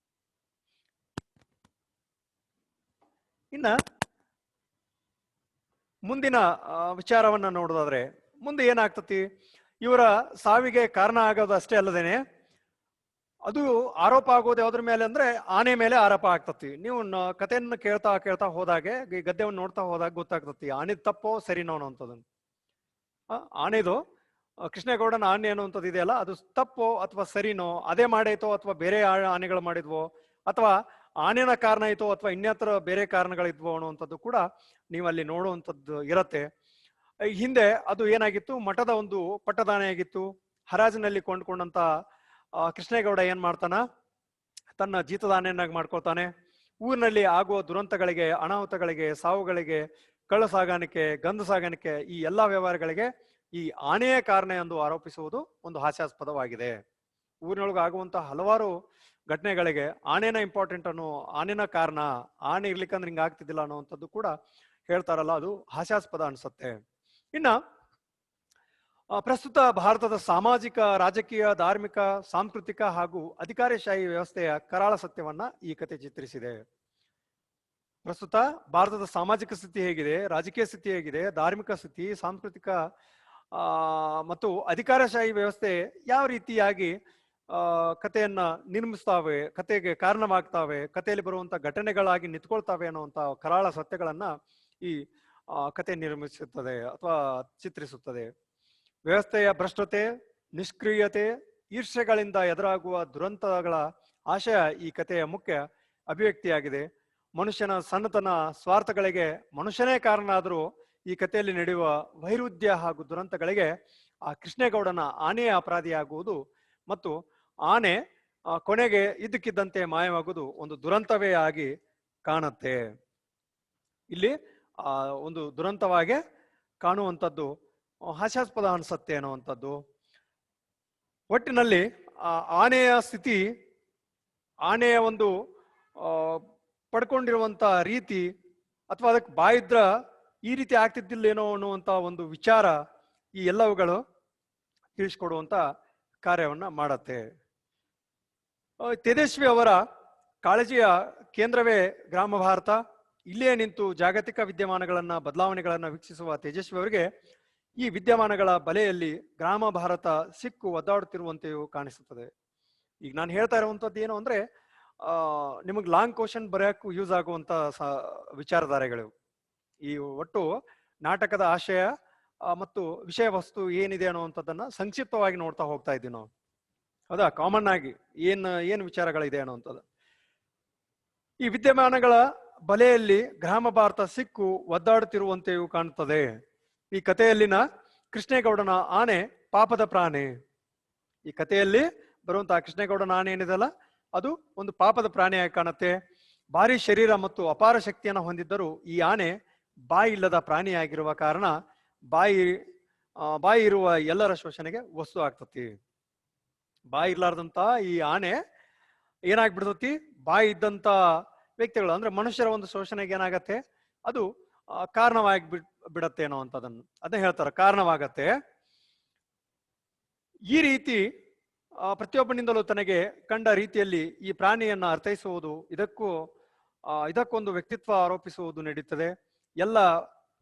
ಇನ್ನ ಮುಂದಿನ ವಿಚಾರವನ್ನ ನೋಡೋದಾದ್ರೆ, ಮುಂದೆ ಏನಾಗ್ತತಿ, ಇವರ ಸಾವಿಗೆ ಕಾರಣ ಆಗೋದು ಅಷ್ಟೇ ಅಲ್ಲದೇನೆ ಅದು ಆರೋಪ ಆಗೋದು ಯಾವ್ದ್ರ ಮೇಲೆ ಅಂದ್ರೆ ಆನೆ ಮೇಲೆ ಆರೋಪ ಆಗ್ತತಿ. ನೀವು ಕಥೆಯನ್ನು ಕೇಳ್ತಾ ಹೋದಾಗೆ, ಈ ಗದ್ದೆವನ್ನು ನೋಡ್ತಾ ಹೋದಾಗ ಗೊತ್ತಾಗ್ತತಿ ಆನೆ ತಪ್ಪೋ ಸರಿನೋ ಅನ್ನೋಂಥದ್ದನ್ನು. ಆನೆದು ಕೃಷ್ಣೇಗೌಡನ ಆನೆ ಅನ್ನುವಂಥದ್ದು ಇದೆಯಲ್ಲ, ಅದು ತಪ್ಪೋ ಅಥವಾ ಸರಿನೋ, ಅದೇ ಮಾಡೈತೋ ಅಥವಾ ಬೇರೆ ಆನೆಗಳು ಮಾಡಿದ್ವೋ, ಅಥವಾ ಆನೆನ ಕಾರಣ ಆಯ್ತೋ ಅಥವಾ ಇನ್ಯಾತ್ರ ಬೇರೆ ಕಾರಣಗಳಿದ್ವೋ ಅನ್ನುವಂಥದ್ದು ಕೂಡ ನೀವು ಅಲ್ಲಿ ನೋಡುವಂಥದ್ದು ಇರತ್ತೆ. ಹಿಂದೆ ಅದು ಏನಾಗಿತ್ತು, ಮಠದ ಒಂದು ಪಟ್ಟದಾನೆ ಆಗಿತ್ತು. ಹರಾಜಿನಲ್ಲಿ ಕೊಂಡ್ಕೊಂಡಂತ ಕೃಷ್ಣೇಗೌಡ ಏನ್ ಮಾಡ್ತಾನ, ತನ್ನ ಜೀತದಾನೆಯನ್ನಾಗಿ ಮಾಡ್ಕೊಳ್ತಾನೆ. ಊರಿನಲ್ಲಿ ಆಗುವ ದುರಂತಗಳಿಗೆ, ಅನಾಹುತಗಳಿಗೆ, ಸಾವುಗಳಿಗೆ, ಕಳ್ಳ ಸಾಗಾಣಿಕೆ, ಗಂಧ ಸಾಗಾಣಿಕೆ, ಈ ಎಲ್ಲಾ ವ್ಯವಹಾರಗಳಿಗೆ ಈ ಆನೆಯ ಕಾರಣ ಎಂದು ಆರೋಪಿಸುವುದು ಒಂದು ಹಾಸ್ಯಾಸ್ಪದವಾಗಿದೆ. ಊರಿನೊಳಗೆ ಆಗುವಂತಹ ಹಲವಾರು ಘಟನೆಗಳಿಗೆ ಆನೆನ ಇಂಪಾರ್ಟೆಂಟ್ ಅನ್ನೋ, ಆನೆನ ಕಾರಣ, ಆನೆ ಇರ್ಲಿಕ್ಕಂದ್ರೆ ಹಿಂಗ ಆಗ್ತಿದ್ದಿಲ್ಲ ಅನ್ನುವಂಥದ್ದು ಕೂಡ ಹೇಳ್ತಾರಲ್ಲ ಅದು ಹಾಸ್ಯಾಸ್ಪದ ಅನ್ಸುತ್ತೆ. ಇನ್ನ ಪ್ರಸ್ತುತ ಭಾರತದ ಸಾಮಾಜಿಕ, ರಾಜಕೀಯ, ಧಾರ್ಮಿಕ, ಸಾಂಸ್ಕೃತಿಕ ಹಾಗೂ ಅಧಿಕಾರಶಾಹಿ ವ್ಯವಸ್ಥೆಯ ಕರಾಳ ಸತ್ಯವನ್ನ ಈ ಕಥೆ ಚಿತ್ರಿಸಿದೆ. ಪ್ರಸ್ತುತ ಭಾರತದ ಸಾಮಾಜಿಕ ಸ್ಥಿತಿ ಹೇಗಿದೆ, ರಾಜಕೀಯ ಸ್ಥಿತಿ ಹೇಗಿದೆ, ಧಾರ್ಮಿಕ ಸ್ಥಿತಿ, ಸಾಂಸ್ಕೃತಿಕ ಮತ್ತು ಅಧಿಕಾರಶಾಹಿ ವ್ಯವಸ್ಥೆ ಯಾವ ರೀತಿಯಾಗಿ ಕಥೆಯನ್ನ ನಿರ್ಮಿಸ್ತಾವೆ, ಕಥೆಗೆ ಕಾರಣವಾಗ್ತಾವೆ, ಕಥೆಯಲ್ಲಿ ಬರುವಂತ ಘಟನೆಗಳಾಗಿ ನಿಂತ್ಕೊಳ್ತಾವೆ ಅನ್ನುವಂತ ಕರಾಳ ಸತ್ಯಗಳನ್ನ ಈ ಕಥೆ ನಿರ್ಮಿಸುತ್ತದೆ ಅಥವಾ ಚಿತ್ರಿಸುತ್ತದೆ. ವ್ಯವಸ್ಥೆಯ ಭ್ರಷ್ಟತೆ, ನಿಷ್ಕ್ರಿಯತೆ, ಈರ್ಷ್ಯೆಗಳಿಂದ ಎದುರಾಗುವ ದುರಂತಗಳ ಆಶಯ ಈ ಕಥೆಯ ಮುಖ್ಯ ಅಭಿವ್ಯಕ್ತಿಯಾಗಿದೆ. ಮನುಷ್ಯನ ಸಣ್ಣತನ, ಸ್ವಾರ್ಥಗಳಿಗೆ ಮನುಷ್ಯನೇ ಕಾರಣ ಆದರೂ ಈ ಕಥೆಯಲ್ಲಿ ನಡೆಯುವ ವೈರುಧ್ಯ ಹಾಗೂ ದುರಂತಗಳಿಗೆ ಆ ಕೃಷ್ಣೇಗೌಡನ ಆನೆಯ ಅಪರಾಧಿಯಾಗುವುದು ಮತ್ತು ಆನೆ ಕೊನೆಗೆ ಇದ್ದಕ್ಕಿದ್ದಂತೆ ಮಾಯವಾಗುವುದು ಒಂದು ದುರಂತವೇ ಆಗಿ ಕಾಣುತ್ತೆ. ಇಲ್ಲಿ ಒಂದು ದುರಂತವಾಗಿ ಕಾಣುವಂಥದ್ದು ಹಾಸ್ಯಾಸ್ಪದ ಅನ್ಸತ್ತೆ ಅನ್ನುವಂಥದ್ದು. ಒಟ್ಟಿನಲ್ಲಿ ಆನೆಯ ಸ್ಥಿತಿ, ಆನೆಯ ಒಂದು ಪಡ್ಕೊಂಡಿರುವಂತ ರೀತಿ ಅಥವಾ ಅದಕ್ಕೆ ಬಾಯಿದ್ರ ಈ ರೀತಿ ಆಗ್ತಿದ್ದಿಲ್ಲೇನೋ ಅನ್ನುವಂತ ಒಂದು ವಿಚಾರ ಈ ಎಲ್ಲವುಗಳು ತಿಳಿಸ್ಕೊಡುವಂತ ಕಾರ್ಯವನ್ನ ಮಾಡತ್ತೆ. ತೇಜಸ್ವಿ ಅವರ ಕಾಳಜಿಯ ಕೇಂದ್ರವೇ ಗ್ರಾಮ ಭಾರತ. ಇಲ್ಲೇ ನಿಂತು ಜಾಗತಿಕ ವಿದ್ಯಮಾನಗಳನ್ನ, ಬದಲಾವಣೆಗಳನ್ನ ವೀಕ್ಷಿಸುವ ತೇಜಸ್ವಿ ಅವರಿಗೆ ಈ ವಿದ್ಯಮಾನಗಳ ಬಲೆಯಲ್ಲಿ ಗ್ರಾಮ ಭಾರತ ಸಿಕ್ಕು ಒದ್ದಾಡುತ್ತಿರುವಂತೆಯೂ ಕಾಣಿಸುತ್ತದೆ. ಈಗ ನಾನು ಹೇಳ್ತಾ ಇರುವಂತದ್ದು ಏನು ಅಂದ್ರೆ ನಿಮಗೆ ಲಾಂಗ್ ಕ್ವಶನ್ ಬರೆಯಕ್ಕೂ ಯೂಸ್ ಆಗುವಂತ ವಿಚಾರಧಾರೆಗಳು. ಈ ಒಟ್ಟು ನಾಟಕದ ಆಶಯ ಮತ್ತು ವಿಷಯ ವಸ್ತು ಏನಿದೆ ಅನ್ನುವಂಥದ್ದನ್ನ ಸಂಕ್ಷಿಪ್ತವಾಗಿ ನೋಡ್ತಾ ಹೋಗ್ತಾ ಇದ್ದೀವಿ ನಾವು. ಹೌದಾ? ಕಾಮನ್ ಆಗಿ ಏನ್ ವಿಚಾರಗಳಿದೆ ಅನ್ನುವಂಥದ್ದು. ಈ ವಿದ್ಯಮಾನಗಳ ಬಲೆಯಲ್ಲಿ ಗ್ರಾಮ ಭಾರತ ಸಿಕ್ಕು ಒದ್ದಾಡುತ್ತಿರುವಂತೆಯೂ ಕಾಣುತ್ತದೆ. ಈ ಕಥೆಯಲ್ಲಿನ ಕೃಷ್ಣೇಗೌಡನ ಆನೆ ಪಾಪದ ಪ್ರಾಣಿ. ಈ ಕಥೆಯಲ್ಲಿ ಬರುವಂತಹ ಕೃಷ್ಣೇಗೌಡನ ಆನೆ ಏನಿದೆಲ್ಲ ಅದು ಒಂದು ಪಾಪದ ಪ್ರಾಣಿಯಾಗಿ ಕಾಣುತ್ತೆ. ಭಾರಿ ಶರೀರ ಮತ್ತು ಅಪಾರ ಶಕ್ತಿಯನ್ನು ಹೊಂದಿದ್ದರೂ ಈ ಆನೆ ಬಾಯಿ ಇಲ್ಲದ ಪ್ರಾಣಿಯಾಗಿರುವ ಕಾರಣ ಬಾಯಿ ಇರುವ ಎಲ್ಲರ ಶೋಷಣೆಗೆ ವಸ್ತು ಆಗ್ತತಿ. ಬಾಯಿ ಇರ್ಲಾರ್ದಂತ ಈ ಆನೆ ಏನಾಗ್ಬಿಡ್ತತಿ, ಬಾಯಿ ಇದ್ದಂತ ವ್ಯಕ್ತಿಗಳು ಅಂದ್ರೆ ಮನುಷ್ಯರ ಒಂದು ಶೋಷಣೆಗೆ ಏನಾಗತ್ತೆ, ಅದು ಕಾರಣವಾಗಿ ಬಿಡತ್ತೆ ಅದನ್ನ ಹೇಳ್ತಾರೆ, ಕಾರಣವಾಗತ್ತೆ. ಈ ರೀತಿ ಪ್ರತಿಯೊಬ್ಬನಿಂದಲೂ ತನಗೆ ಕಂಡ ರೀತಿಯಲ್ಲಿ ಈ ಪ್ರಾಣಿಯನ್ನ ಅರ್ಥೈಸುವುದು, ಇದಕ್ಕೊಂದು ವ್ಯಕ್ತಿತ್ವ ಆರೋಪಿಸುವುದು ನಡೀತದೆ. ಎಲ್ಲ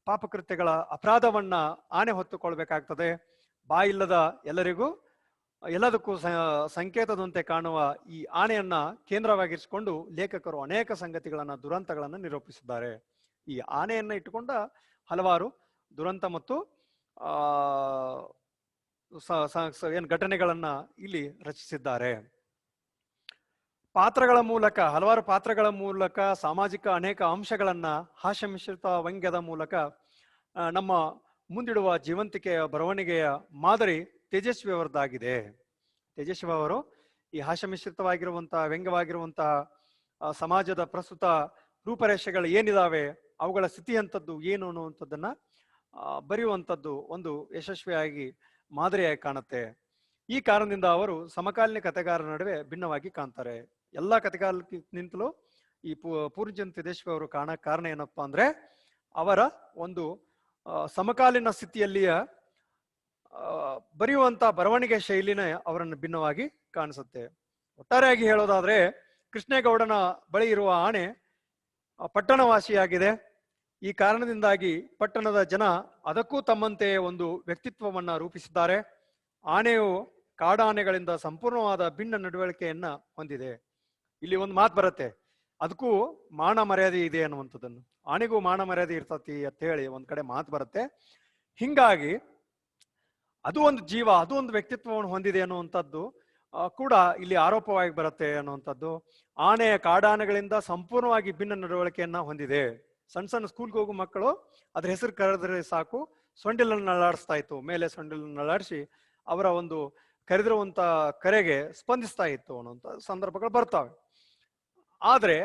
ಪಾಪಕೃತ್ಯಗಳ ಅಪರಾಧವನ್ನ ಆನೆ ಹೊತ್ತುಕೊಳ್ಬೇಕಾಗ್ತದೆ. ಬಾಯಿಲ್ಲದ ಎಲ್ಲದಕ್ಕೂ ಸಂಕೇತದಂತೆ ಕಾಣುವ ಈ ಆನೆಯನ್ನ ಕೇಂದ್ರವಾಗಿರಿಸಿಕೊಂಡು ಲೇಖಕರು ಅನೇಕ ಸಂಗತಿಗಳನ್ನ, ದುರಂತಗಳನ್ನ ನಿರೂಪಿಸಿದ್ದಾರೆ. ಈ ಆನೆಯನ್ನ ಇಟ್ಟುಕೊಂಡ ಹಲವಾರು ದುರಂತ ಮತ್ತು ಏನ್ ಘಟನೆಗಳನ್ನ ಇಲ್ಲಿ ರಚಿಸಿದ್ದಾರೆ. ಹಲವಾರು ಪಾತ್ರಗಳ ಮೂಲಕ ಸಾಮಾಜಿಕ ಅನೇಕ ಅಂಶಗಳನ್ನ ಹಾಸ್ಯ ಮಿಶ್ರಿತ ವ್ಯಂಗ್ಯದ ಮೂಲಕ ನಮ್ಮ ಮುಂದಿಡುವ ಜೀವಂತಿಕೆಯ ಬರವಣಿಗೆಯ ಮಾದರಿ ತೇಜಸ್ವಿ ಅವರದ್ದಾಗಿದೆ. ತೇಜಸ್ವಿ ಅವರು ಈ ಹಾಸ್ಯ ಮಿಶ್ರಿತವಾಗಿರುವಂತಹ, ವ್ಯಂಗ್ಯವಾಗಿರುವಂತಹ ಸಮಾಜದ ಪ್ರಸ್ತುತ ರೂಪರೇಷೆಗಳು ಏನಿದಾವೆ, ಅವುಗಳ ಸ್ಥಿತಿ ಅಂತದ್ದು ಏನು ಅನ್ನುವಂಥದ್ದನ್ನ ಬರೆಯುವಂಥದ್ದು ಒಂದು ಯಶಸ್ವಿಯಾಗಿ ಮಾದರಿಯಾಗಿ ಕಾಣುತ್ತೆ. ಈ ಕಾರಣದಿಂದ ಅವರು ಸಮಕಾಲೀನ ಕಥೆಗಾರರ ನಡುವೆ ಭಿನ್ನವಾಗಿ ಕಾಣ್ತಾರೆ. ಎಲ್ಲಾ ಕಥೆಗಾರನಿಂತಲೂ ಈ ಪೂರ್ಣಚಂದ್ರ ತೇಜಸ್ವಿ ಅವರು ಕಾರಣ ಏನಪ್ಪಾ ಅಂದ್ರೆ ಅವರ ಒಂದು ಸಮಕಾಲೀನ ಸ್ಥಿತಿಯಲ್ಲಿಯ ಬರೆಯುವಂತ ಬರವಣಿಗೆ ಶೈಲಿನೇ ಅವರನ್ನು ಭಿನ್ನವಾಗಿ ಕಾಣಿಸುತ್ತೆ. ಒಟ್ಟಾರೆಯಾಗಿ ಹೇಳೋದಾದ್ರೆ ಕೃಷ್ಣೇಗೌಡನ ಬಳಿ ಇರುವ ಆನೆ ಪಟ್ಟಣವಾಸಿಯಾಗಿದೆ. ಈ ಕಾರಣದಿಂದಾಗಿ ಪಟ್ಟಣದ ಜನ ಅದಕ್ಕೂ ತಮ್ಮಂತೆ ಒಂದು ವ್ಯಕ್ತಿತ್ವವನ್ನ ರೂಪಿಸಿದ್ದಾರೆ. ಆನೆಯು ಕಾಡಾನೆಗಳಿಂದ ಸಂಪೂರ್ಣವಾದ ಭಿನ್ನ ನಡವಳಿಕೆಯನ್ನ ಹೊಂದಿದೆ. ಇಲ್ಲಿ ಒಂದು ಮಾತು ಬರುತ್ತೆ, ಅದಕ್ಕೂ ಮಾನ ಮರ್ಯಾದೆ ಇದೆ ಅನ್ನುವಂಥದ್ದನ್ನು. ಆನೆಗೂ ಮಾನ ಮರ್ಯಾದೆ ಇರ್ತತಿ ಅಂತ ಹೇಳಿ ಒಂದ್ ಕಡೆ ಮಾತು ಬರುತ್ತೆ. ಹಿಂಗಾಗಿ ಅದು ಒಂದು ಜೀವ, ಅದು ಒಂದು ವ್ಯಕ್ತಿತ್ವವನ್ನು ಹೊಂದಿದೆ ಅನ್ನುವಂಥದ್ದು ಕೂಡ ಇಲ್ಲಿ ಆರೋಪವಾಗಿ ಬರುತ್ತೆ ಅನ್ನುವಂಥದ್ದು. ಆನೆ ಕಾಡಾನೆಗಳಿಂದ ಸಂಪೂರ್ಣವಾಗಿ ಭಿನ್ನ ನಡವಳಿಕೆಯನ್ನ ಹೊಂದಿದೆ. ಸಣ್ಣ ಸ್ಕೂಲ್ಗೆ ಹೋಗೋ ಮಕ್ಕಳು ಅದ್ರ ಹೆಸರು ಕರೆದ್ರೆ ಸಾಕು, ಸೊಂಡಿಲನ್ನು ನಳಾಡಿಸ್ತಾ ಇತ್ತು, ಮೇಲೆ ಸೊಂಡಿಲನ್ನು ನಳಾಡಿಸಿ ಅವರ ಒಂದು ಕರೆದಿರುವಂತ ಕರೆಗೆ ಸ್ಪಂದಿಸ್ತಾ ಇತ್ತು ಅನ್ನುವಂಥ ಸಂದರ್ಭಗಳು ಬರ್ತಾವೆ. ಆದ್ರೆ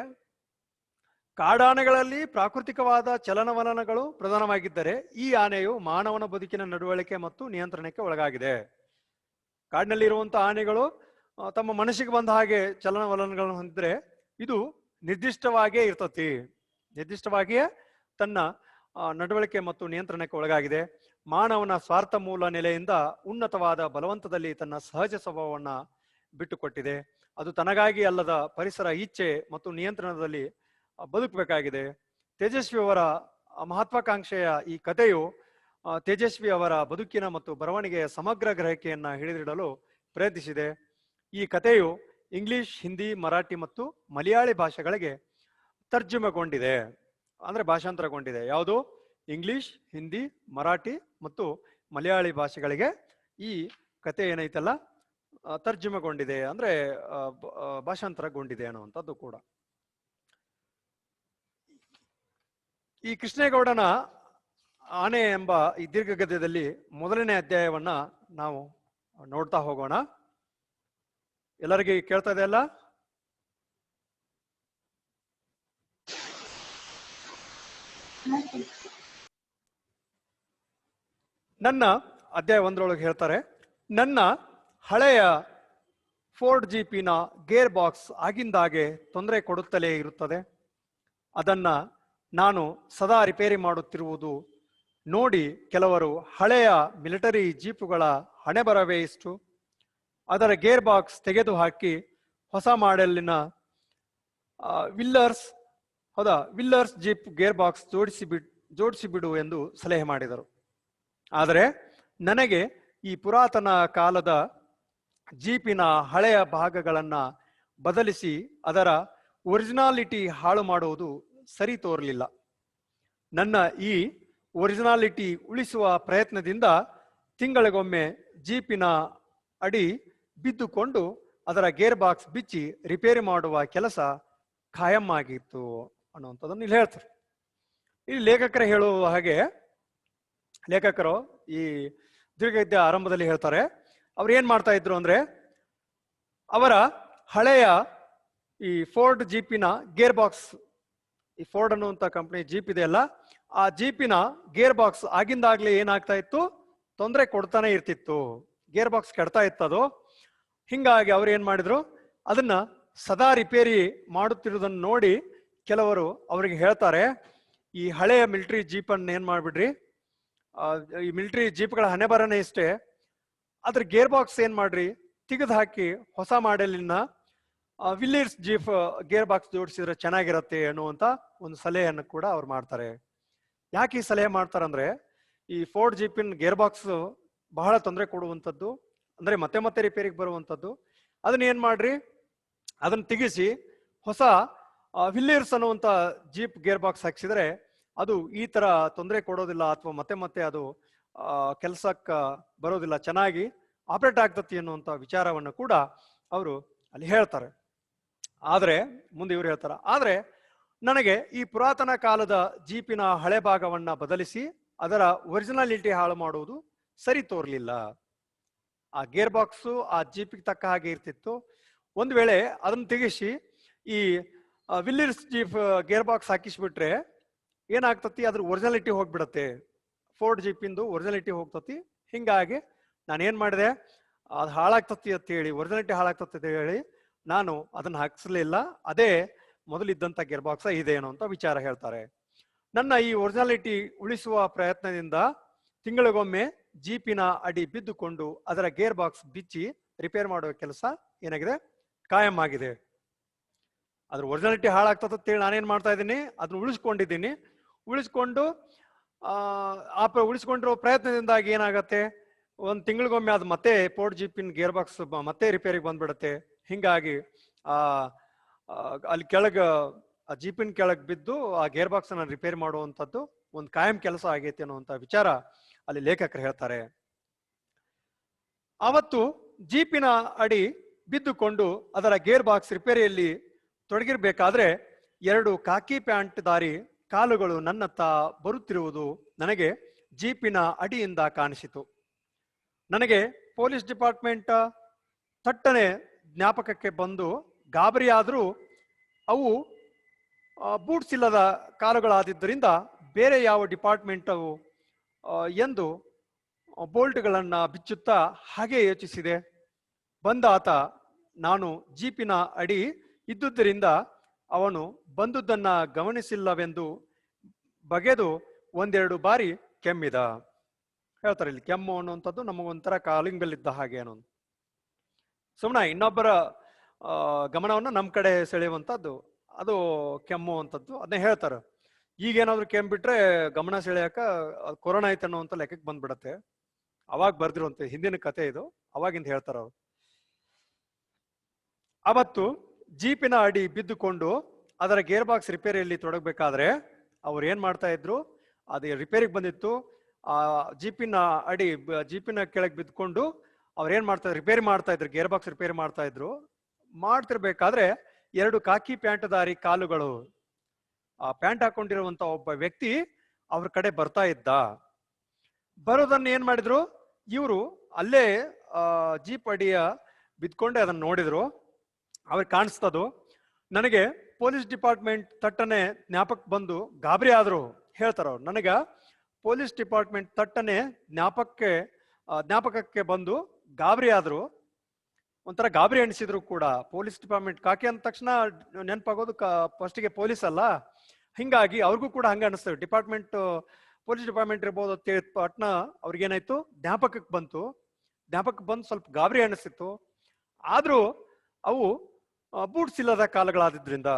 ಕಾಡಾನೆಗಳಲ್ಲಿ ಪ್ರಾಕೃತಿಕವಾದ ಚಲನವಲನಗಳು ಪ್ರಧಾನವಾಗಿದ್ದರೆ ಈ ಆನೆಯು ಮಾನವನ ಬದುಕಿನ ನಡವಳಿಕೆ ಮತ್ತು ನಿಯಂತ್ರಣಕ್ಕೆ ಒಳಗಾಗಿದೆ. ಕಾಡಿನಲ್ಲಿ ಇರುವಂತಹ ಆನೆಗಳು ತಮ್ಮ ಮನಸ್ಸಿಗೆ ಬಂದ ಹಾಗೆ ಚಲನವಲನಗಳನ್ನು ಹೊಂದಿದ್ರೆ ಇದು ನಿರ್ದಿಷ್ಟವಾಗಿಯೇ ಇರ್ತತಿ, ನಿರ್ದಿಷ್ಟವಾಗಿಯೇ ತನ್ನ ನಡವಳಿಕೆ ಮತ್ತು ನಿಯಂತ್ರಣಕ್ಕೆ ಒಳಗಾಗಿದೆ. ಮಾನವನ ಸ್ವಾರ್ಥ ಮೂಲ ನೆಲೆಯಿಂದ ಉನ್ನತವಾದ ಬಲವಂತದಲ್ಲಿ ತನ್ನ ಸಹಜ ಸ್ವಭಾವವನ್ನ ಬಿಟ್ಟುಕೊಟ್ಟಿದೆ. ಅದು ತನಗಾಗಿ ಅಲ್ಲದ ಪರಿಸರ ಇಚ್ಛೆ ಮತ್ತು ನಿಯಂತ್ರಣದಲ್ಲಿ ಬದುಕಬೇಕಾಗಿದೆ. ತೇಜಸ್ವಿ ಅವರ ಮಹತ್ವಾಕಾಂಕ್ಷೆಯ ಈ ಕಥೆಯು ತೇಜಸ್ವಿ ಅವರ ಬದುಕಿನ ಮತ್ತು ಬರವಣಿಗೆಯ ಸಮಗ್ರ ಗ್ರಹಿಕೆಯನ್ನ ಹಿಡಿದಿಡಲು ಪ್ರಯತ್ನಿಸಿದೆ. ಈ ಕಥೆಯು ಇಂಗ್ಲಿಷ್, ಹಿಂದಿ, ಮರಾಠಿ ಮತ್ತು ಮಲಯಾಳಿ ಭಾಷೆಗಳಿಗೆ ತರ್ಜುಮೆಗೊಂಡಿದೆ, ಅಂದ್ರೆ ಭಾಷಾಂತರಗೊಂಡಿದೆ. ಯಾವುದು? ಇಂಗ್ಲಿಷ್, ಹಿಂದಿ, ಮರಾಠಿ ಮತ್ತು ಮಲಯಾಳಿ ಭಾಷೆಗಳಿಗೆ ಈ ಕತೆ ಏನೈತಲ್ಲ ತರ್ಜುಮೆಗೊಂಡಿದೆ, ಅಂದ್ರೆ ಭಾಷಾಂತರಗೊಂಡಿದೆ ಅನ್ನುವಂಥದ್ದು ಕೂಡ. ಈ ಕೃಷ್ಣೇಗೌಡನ ಆನೆ ಎಂಬ ಈ ದೀರ್ಘ ಗದ್ಯದಲ್ಲಿ ಮೊದಲನೇ ಅಧ್ಯಾಯವನ್ನ ನಾವು ನೋಡ್ತಾ ಹೋಗೋಣ. ಎಲ್ಲರಿಗೆ ಕೇಳ್ತಾ ಇದೆ ಅಲ್ಲ? ನನ್ನ ಅಧ್ಯಾಯ 1 ಹೇಳ್ತಾರೆ, ನನ್ನ ಹಳೆಯ ಫೋರ್ಡ್ ಜೀಪಿನ ಗೇರ್ ಬಾಕ್ಸ್ ಆಗಿಂದಾಗೆ ತೊಂದರೆ ಕೊಡುತ್ತಲೇ ಇರುತ್ತದೆ. ಅದನ್ನ ನಾನು ಸದಾ ರಿಪೇರಿ ಮಾಡುತ್ತಿರುವುದು ನೋಡಿ ಕೆಲವರು ಹಳೆಯ ಮಿಲಿಟರಿ ಜೀಪುಗಳ ಹಣೆ ಬರವೇ ಇಷ್ಟು. ಅದರ ಗೇರ್ ಬಾಕ್ಸ್ ತೆಗೆದು ಹಾಕಿ ಹೊಸ ಮಾಡೆಲ್ಲಿನ ವಿಲ್ಲರ್ಸ್ ಜೀಪ್ ಗೇರ್ ಬಾಕ್ಸ್ ಜೋಡಿಸಿ ಬಿಡು ಎಂದು ಸಲಹೆ ಮಾಡಿದರು. ಆದರೆ ನನಗೆ ಈ ಪುರಾತನ ಕಾಲದ ಜೀಪಿನ ಹಳೆಯ ಭಾಗಗಳನ್ನ ಬದಲಿಸಿ ಅದರ ಒರಿಜಿನಾಲಿಟಿ ಹಾಳು ಮಾಡುವುದು ಸರಿ ತೋರಲಿಲ್ಲ. ನನ್ನ ಈ ಒರಿಜಿನಾಲಿಟಿ ಉಳಿಸುವ ಪ್ರಯತ್ನದಿಂದ ತಿಂಗಳಿಗೊಮ್ಮೆ ಜೀಪಿನ ಅಡಿ ಬಿದ್ದುಕೊಂಡು ಅದರ ಗೇರ್ ಬಾಕ್ಸ್ ಬಿಚ್ಚಿ ರಿಪೇರಿ ಮಾಡುವ ಕೆಲಸ ಖಾಯಂ ಆಗಿತ್ತು ಅನ್ನುವಂಥದ್ದನ್ನು ಇಲ್ಲಿ ಹೇಳ್ತಾರೆ. ಇಲ್ಲಿ ಲೇಖಕರೇ ಹೇಳುವ ಹಾಗೆ, ಲೇಖಕರು ಈ ದೀರ್ಘಗದ್ಯ ಆರಂಭದಲ್ಲಿ ಹೇಳ್ತಾರೆ, ಅವ್ರು ಏನ್ ಮಾಡ್ತಾ ಇದ್ರು ಅಂದ್ರೆ, ಅವರ ಹಳೆಯ ಈ ಫೋರ್ಡ್ ಜೀಪಿನ ಗೇರ್ ಬಾಕ್ಸ್, ಈ ಫೋರ್ಡ್ ಅನ್ನುವಂತ ಕಂಪನಿ ಜೀಪ್ ಇದೆಯಲ್ಲ, ಆ ಜೀಪಿನ ಗೇರ್ ಬಾಕ್ಸ್ ಆಗಿಂದಾಗ್ಲೇ ಏನಾಗ್ತಾ ಇತ್ತು, ತೊಂದರೆ ಕೊಡ್ತಾನೆ ಇರ್ತಿತ್ತು, ಗೇರ್ ಬಾಕ್ಸ್ ಕೆಡ್ತಾ ಇತ್ತದು. ಹಿಂಗಾಗಿ ಅವ್ರು ಏನ್ ಮಾಡಿದ್ರು, ಅದನ್ನ ಸದಾ ರಿಪೇರಿ ಮಾಡುತ್ತಿರುವುದನ್ನು ನೋಡಿ ಕೆಲವರು ಅವ್ರಿಗೆ ಹೇಳ್ತಾರೆ, ಈ ಹಳೆಯ ಮಿಲಿಟರಿ ಜೀಪನ್ನು ಏನ್ ಮಾಡ್ಬಿಡ್ರಿ, ಈ ಮಿಲಿಟರಿ ಜೀಪ್ಗಳ ಹಣೆ ಬರನೇ ಇಷ್ಟೇ, ಅದ್ರ ಗೇರ್ ಬಾಕ್ಸ್ ಏನ್ ಮಾಡ್ರಿ, ತೆಗೆದು ಹಾಕಿ ಹೊಸ ಮಾಡೆಲಿನ ವಿಲ್ಲಿಯರ್ಸ್ ಜೀಪ್ ಗೇರ್ ಬಾಕ್ಸ್ ಜೋಡಿಸಿದ್ರೆ ಚೆನ್ನಾಗಿರತ್ತೆ ಅನ್ನುವಂತ ಒಂದು ಸಲಹೆಯನ್ನು ಕೂಡ ಅವ್ರು ಮಾಡ್ತಾರೆ. ಯಾಕೆ ಈ ಸಲಹೆ ಮಾಡ್ತಾರಂದ್ರೆ, ಈ ಫೋರ್ಡ್ ಜೀಪಿನ ಗೇರ್ ಬಾಕ್ಸ್ ಬಹಳ ತೊಂದರೆ ಕೊಡುವಂಥದ್ದು, ಅಂದ್ರೆ ಮತ್ತೆ ಮತ್ತೆ ರಿಪೇರಿಗೆ ಬರುವಂಥದ್ದು. ಅದನ್ನ ಏನ್ ಮಾಡ್ರಿ, ಅದನ್ನ ತೆಗಿಸಿ ಹೊಸ ವಿಲ್ಲಿಯರ್ಸ್ ಅನ್ನುವಂತ ಜೀಪ್ ಗೇರ್ ಬಾಕ್ಸ್ ಹಾಕ್ಸಿದ್ರೆ ಅದು ಈ ತರ ತೊಂದರೆ ಕೊಡೋದಿಲ್ಲ, ಅಥವಾ ಮತ್ತೆ ಮತ್ತೆ ಅದು ಕೆಲಸಕ್ಕ ಬರೋದಿಲ್ಲ, ಚೆನ್ನಾಗಿ ಆಪರೇಟ್ ಆಗ್ತತಿ ಅನ್ನುವಂತ ವಿಚಾರವನ್ನು ಕೂಡ ಅವರು ಅಲ್ಲಿ ಹೇಳ್ತಾರೆ. ಆದ್ರೆ ಮುಂದೆ ಇವ್ರು ಹೇಳ್ತಾರ, ಆದ್ರೆ ನನಗೆ ಈ ಪುರಾತನ ಕಾಲದ ಜೀಪಿನ ಹಳೆ ಭಾಗವನ್ನ ಬದಲಿಸಿ ಅದರ ಒರಿಜಿನಾಲಿಟಿ ಹಾಳು ಮಾಡುವುದು ಸರಿ ತೋರ್ಲಿಲ್ಲ. ಆ ಗೇರ್ ಬಾಕ್ಸು ಆ ಜೀಪಿಗೆ ತಕ್ಕ ಹಾಗೆ ಇರ್ತಿತ್ತು. ಒಂದ್ ವೇಳೆ ಅದನ್ನ ತೆಗಿಸಿ ಈ ವಿಲ್ಲಿಯರ್ಸ್ ಜೀಪ್ ಗೇರ್ ಬಾಕ್ಸ್ ಹಾಕಿಸ್ಬಿಟ್ರೆ ಏನಾಗ್ತತಿ, ಅದ್ರ ಒರಿಜಿನಾಲಿಟಿ ಹೋಗ್ಬಿಡತ್ತೆ, ಫೋರ್ಡ್ ಜೀಪಿಂದು ಒರಿಜಿನಾಲಿಟಿ ಹೋಗ್ತತಿ. ಹಿಂಗಾಗಿ ನಾನು ಏನ್ ಮಾಡಿದೆ, ಅದು ಹಾಳಾಗ್ತತಿ ಅಂತ ಹೇಳಿ, ಒರಿಜಿನಾಲಿಟಿ ಹಾಳಾಗ್ತತಿ ಅಂತ ಹೇಳಿ ನಾನು ಅದನ್ನ ಹಾಕ್ಸಲಿಲ್ಲ, ಅದೇ ಮೊದಲಿದ್ದಂತ ಗೇರ್ ಬಾಕ್ಸ್ ಇದೆ ಅನ್ನೋ ವಿಚಾರ ಹೇಳ್ತಾರೆ. ನನ್ನ ಈ ಒರಿಜಿನಾಲಿಟಿ ಉಳಿಸುವ ಪ್ರಯತ್ನದಿಂದ ತಿಂಗಳಿಗೊಮ್ಮೆ ಜೀಪಿನ ಅಡಿ ಬಿದ್ದುಕೊಂಡು ಅದರ ಗೇರ್ ಬಾಕ್ಸ್ ಬಿಚ್ಚಿ ರಿಪೇರ್ ಮಾಡುವ ಕೆಲಸ ಏನಾಗಿದೆ, ಕಾಯಂ ಆಗಿದೆ. ಅದ್ರ ಒರಿಜಿನಾಲಿಟಿ ಹಾಳಾಗ್ತದಂತೇಳಿ ನಾನೇನ್ ಮಾಡ್ತಾ ಇದ್ದೀನಿ, ಅದನ್ನ ಉಳಿಸ್ಕೊಂಡಿದ್ದೀನಿ. ಉಳಿಸ್ಕೊಂಡಿರೋ ಪ್ರಯತ್ನದಿಂದಾಗಿ ಏನಾಗತ್ತೆ, ಒಂದ್ ತಿಂಗಳಿಗೊಮ್ಮೆ ಅದು ಮತ್ತೆ ಫೋರ್ಡ್ ಜೀಪಿನ ಗೇರ್ ಬಾಕ್ಸ್ ಮತ್ತೆ ರಿಪೇರಿಗೆ ಬಂದ್ಬಿಡತ್ತೆ. ಹಿಂಗಾಗಿ ಅಲ್ಲಿ ಆ ಜೀಪಿನ ಕೆಳಗ್ ಬಿದ್ದು ಆ ಗೇರ್ ಬಾಕ್ಸ್ ಅನ್ನ ರಿಪೇರಿ ಮಾಡುವಂತದ್ದು ಒಂದು ಕಾಯಂ ಕೆಲಸ ಆಗೈತಿ ಅನ್ನುವಂತ ವಿಚಾರ ಅಲ್ಲಿ ಲೇಖಕರು ಹೇಳ್ತಾರೆ. ಅವತ್ತು ಜೀಪಿನ ಅಡಿ ಬಿದ್ದುಕೊಂಡು ಅದರ ಗೇರ್ ಬಾಕ್ಸ್ ರಿಪೇರಿಯಲ್ಲಿ ತೊಡಗಿರ್ಬೇಕಾದ್ರೆ 2 ಕಾಕಿ ಪ್ಯಾಂಟ್ ದಾರಿ ಕಾಲುಗಳು ನನ್ನತ್ತ ಬರುತ್ತಿರುವುದು ನನಗೆ ಜೀಪಿನ ಅಡಿಯಿಂದ ಕಾಣಿಸಿತು. ನನಗೆ ಪೊಲೀಸ್ ಡಿಪಾರ್ಟ್ಮೆಂಟ್ ತಟ್ಟನೆ ಜ್ಞಾಪಕಕ್ಕೆ ಬಂದು ಗಾಬರಿಯಾದರೂ ಅವು ಬೂಟ್ಸ್ ಇಲ್ಲದ ಕಾಲುಗಳಾದಿದ್ದರಿಂದ ಬೇರೆ ಯಾವ ಡಿಪಾರ್ಟ್ಮೆಂಟ್ ಎಂದು ಬೋಲ್ಟ್ಗಳನ್ನ ಬಿಚ್ಚುತ್ತಾ ಹಾಗೆ ಯೋಚಿಸಿದೆ. ಬಂದಾತ ನಾನು ಜೀಪಿನ ಅಡಿ ಇದ್ದುದರಿಂದ ಅವನು ಬಂದುದನ್ನ ಗಮನಿಸಿಲ್ಲವೆಂದು ಬಗೆದು ಒಂದೆರಡು ಬಾರಿ ಕೆಮ್ಮಿದ. ಹೇಳ್ತಾರೆ ಇಲ್ಲಿ ಕೆಮ್ಮು ಅನ್ನುವಂಥದ್ದು ನಮಗೊಂಥರ ಕಾಲಿಂಗ್ ಬೆಲ್ ಇದ್ದ ಹಾಗೆ ಅನ್ನೋ ಸುಮ್ಮನೆ ಇನ್ನೊಬ್ಬರ ಗಮನವನ್ನು ನಮ್ಮ ಕಡೆ ಸೆಳೆಯುವಂಥದ್ದು ಅದು ಕೆಮ್ಮು ಅಂತದ್ದು. ಅದನ್ನೇ ಹೇಳ್ತಾರೆ. ಈಗೇನಾದ್ರು ಕೆಮ್ಮು ಬಿಟ್ರೆ ಗಮನ ಸೆಳೆಯಕ ಕೊರೋನಾ ಐತೆ ಅನ್ನುವಂಥ ಲೆಕ್ಕಕ್ಕೆ ಬಂದ್ಬಿಡತ್ತೆ. ಅವಾಗ ಬರ್ದಿರುವಂತೆ ಹಿಂದಿನ ಕತೆ ಇದು, ಅವಾಗಿಂದ ಹೇಳ್ತಾರ ಅವ್ರು. ಅವತ್ತು ಜೀಪಿನ ಅಡಿ ಬಿದ್ದುಕೊಂಡು ಅದರ ಗೇರ್ ಬಾಕ್ಸ್ ರಿಪೇರಿಯಲ್ಲಿ ತೊಡಗಬೇಕಾದ್ರೆ ಅವ್ರು ಏನ್ ಮಾಡ್ತಾ ಇದ್ರು, ಅದು ರಿಪೇರಿಗೆ ಬಂದಿತ್ತು. ಆ ಜೀಪಿನ ಕೆಳಗೆ ಬಿದ್ದುಕೊಂಡು ಅವ್ರು ಏನ್ ಮಾಡ್ತಾ ಇದ್ರು, ರಿಪೇರಿ ಮಾಡ್ತಾ ಇದ್ರು, ಗೇರ್ ಬಾಕ್ಸ್ ರಿಪೇರಿ ಮಾಡ್ತಾ ಇದ್ರು. ಮಾಡ್ತಿರ್ಬೇಕಾದ್ರೆ ಎರಡು ಕಾಕಿ ಪ್ಯಾಂಟ್ದಾರಿ ಕಾಲುಗಳು, ಆ ಪ್ಯಾಂಟ್ ಹಾಕೊಂಡಿರುವಂತ ಒಬ್ಬ ವ್ಯಕ್ತಿ ಅವ್ರ ಕಡೆ ಬರ್ತಾ ಇದ್ದ. ಬರೋದನ್ನ ಏನ್ ಮಾಡಿದ್ರು, ಇವರು ಅಲ್ಲೇ ಜೀಪ್ ಅಡಿಯ ಬಿದ್ಕೊಂಡೆ ಅದನ್ನ ನೋಡಿದ್ರು. ಅವ್ರಿಗೆ ಕಾಣಿಸ್ತದು. ನನಗೆ ಪೊಲೀಸ್ ಡಿಪಾರ್ಟ್ಮೆಂಟ್ ತಟ್ಟನೆ ಜ್ಞಾಪಕ ಬಂದು ಗಾಬರಿ ಆದ್ರು. ಹೇಳ್ತಾರ ಅವ್ರು, ನನಗ ಪೊಲೀಸ್ ಡಿಪಾರ್ಟ್ಮೆಂಟ್ ತಟ್ಟನೆ ಜ್ಞಾಪಕಕ್ಕೆ ಬಂದು ಗಾಬರಿ ಆದ್ರು. ಒಂಥರ ಗಾಬರಿ ಎಣಿಸಿದ್ರು ಕೂಡ. ಪೊಲೀಸ್ ಡಿಪಾರ್ಟ್ಮೆಂಟ್ ಕಾಕಿ ಅಂದ ತಕ್ಷಣ ನೆನಪಾಗೋದು ಫಸ್ಟಿಗೆ ಪೊಲೀಸ್ ಅಲ್ಲ, ಹಿಂಗಾಗಿ ಅವ್ರಿಗೂ ಕೂಡ ಹಂಗ ಅನಿಸ್ತೇವೆ. ಪೊಲೀಸ್ ಡಿಪಾರ್ಟ್ಮೆಂಟ್ ಇರ್ಬೋದು ಅಂತ ಪಟ್ನ ಅವ್ರಿಗೇನಾಯ್ತು, ಜ್ಞಾಪಕಕ್ಕೆ ಬಂತು. ಜ್ಞಾಪಕಕ್ಕೆ ಬಂದು ಸ್ವಲ್ಪ ಗಾಬರಿ ಅನಿಸ್ತಿತ್ತು. ಆದ್ರೂ ಅವು ಬೂಟ್ಸ್ ಇಲ್ಲದ ಕಾಲಗಳಾದ್ರಿಂದ,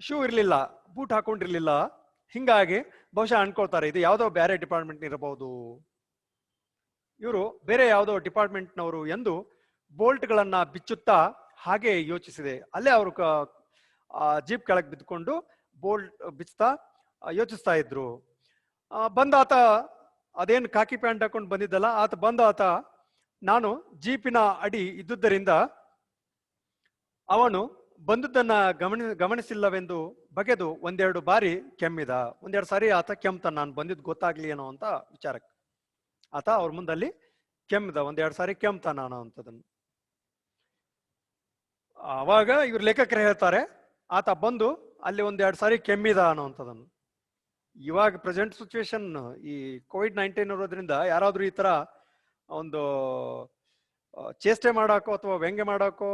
ಶೂ ಇರ್ಲಿಲ್ಲ, ಬೂಟ್ ಹಾಕೊಂಡಿರ್ಲಿಲ್ಲ. ಹಿಂಗಾಗಿ ಬಹುಶಃ ಅನ್ಕೊಳ್ತಾರೆ ಇದು ಯಾವ್ದೋ ಬೇರೆ ಡಿಪಾರ್ಟ್ಮೆಂಟ್ ಇರಬಹುದು, ಇವರು ಬೇರೆ ಯಾವುದೋ ಡಿಪಾರ್ಟ್ಮೆಂಟ್ನವರು ಎಂದು ಬೋಲ್ಟ್ ಗಳನ್ನ ಬಿಚ್ಚುತ್ತಾ ಹಾಗೆ ಯೋಚಿಸಿದೆ. ಅಲ್ಲೇ ಅವರು ಜೀಪ್ ಕೆಳಗೆ ಬಿದ್ದುಕೊಂಡು ಬೋಲ್ಟ್ ಬಿಚ್ಚುತ್ತಾ ಯೋಚಿಸ್ತಾ ಇದ್ರು. ಬಂದಾತ ಅದೇನು ಕಾಕಿ ಪ್ಯಾಂಟ್ ಹಾಕೊಂಡು ಬಂದಿದ್ದಲ್ಲ, ಬಂದಾತ ನಾನು ಜೀಪಿನ ಅಡಿ ಇದ್ದುದರಿಂದ ಅವನು ಬಂದದ್ದನ್ನ ಗಮನಿಸಿಲ್ಲವೆಂದು ಬಗೆದು ಒಂದೆರಡು ಬಾರಿ ಕೆಮ್ಮಿದ. ಒಂದೆರಡು ಸಾರಿ ಆತ ಕೆಮ್ತಾನ, ನಾನು ಬಂದಿದ್ದು ಗೊತ್ತಾಗ್ಲಿ ಅನ್ನೋ ಅಂತ ವಿಚಾರಕ್ಕೆ ಆತ ಅವ್ರ ಮುಂದಲ್ಲಿ ಕೆಮ್ಮಿದ. ಒಂದೆರಡು ಸಾರಿ ಕೆಮ್ತಾನ ಅನ್ನೋ ಅಂತದನ್ನು. ಅವಾಗ ಇವ್ರ ಲೇಖಕರು ಹೇಳ್ತಾರೆ, ಆತ ಬಂದು ಅಲ್ಲಿ ಒಂದೆರಡು ಸಾರಿ ಕೆಮ್ಮಿದ ಅನ್ನೋಂಥದನ್ನು. ಇವಾಗ ಪ್ರೆಸೆಂಟ್ ಸಿಚುವೇಶನ್ ಈ COVID-19 ಇರೋದ್ರಿಂದ ಯಾರಾದ್ರೂ ಈ ತರ ಒಂದು ಚೇಷ್ಟೆ ಮಾಡಾಕೋ ಅಥವಾ ವ್ಯಂಗ್ಯ ಮಾಡಾಕೋ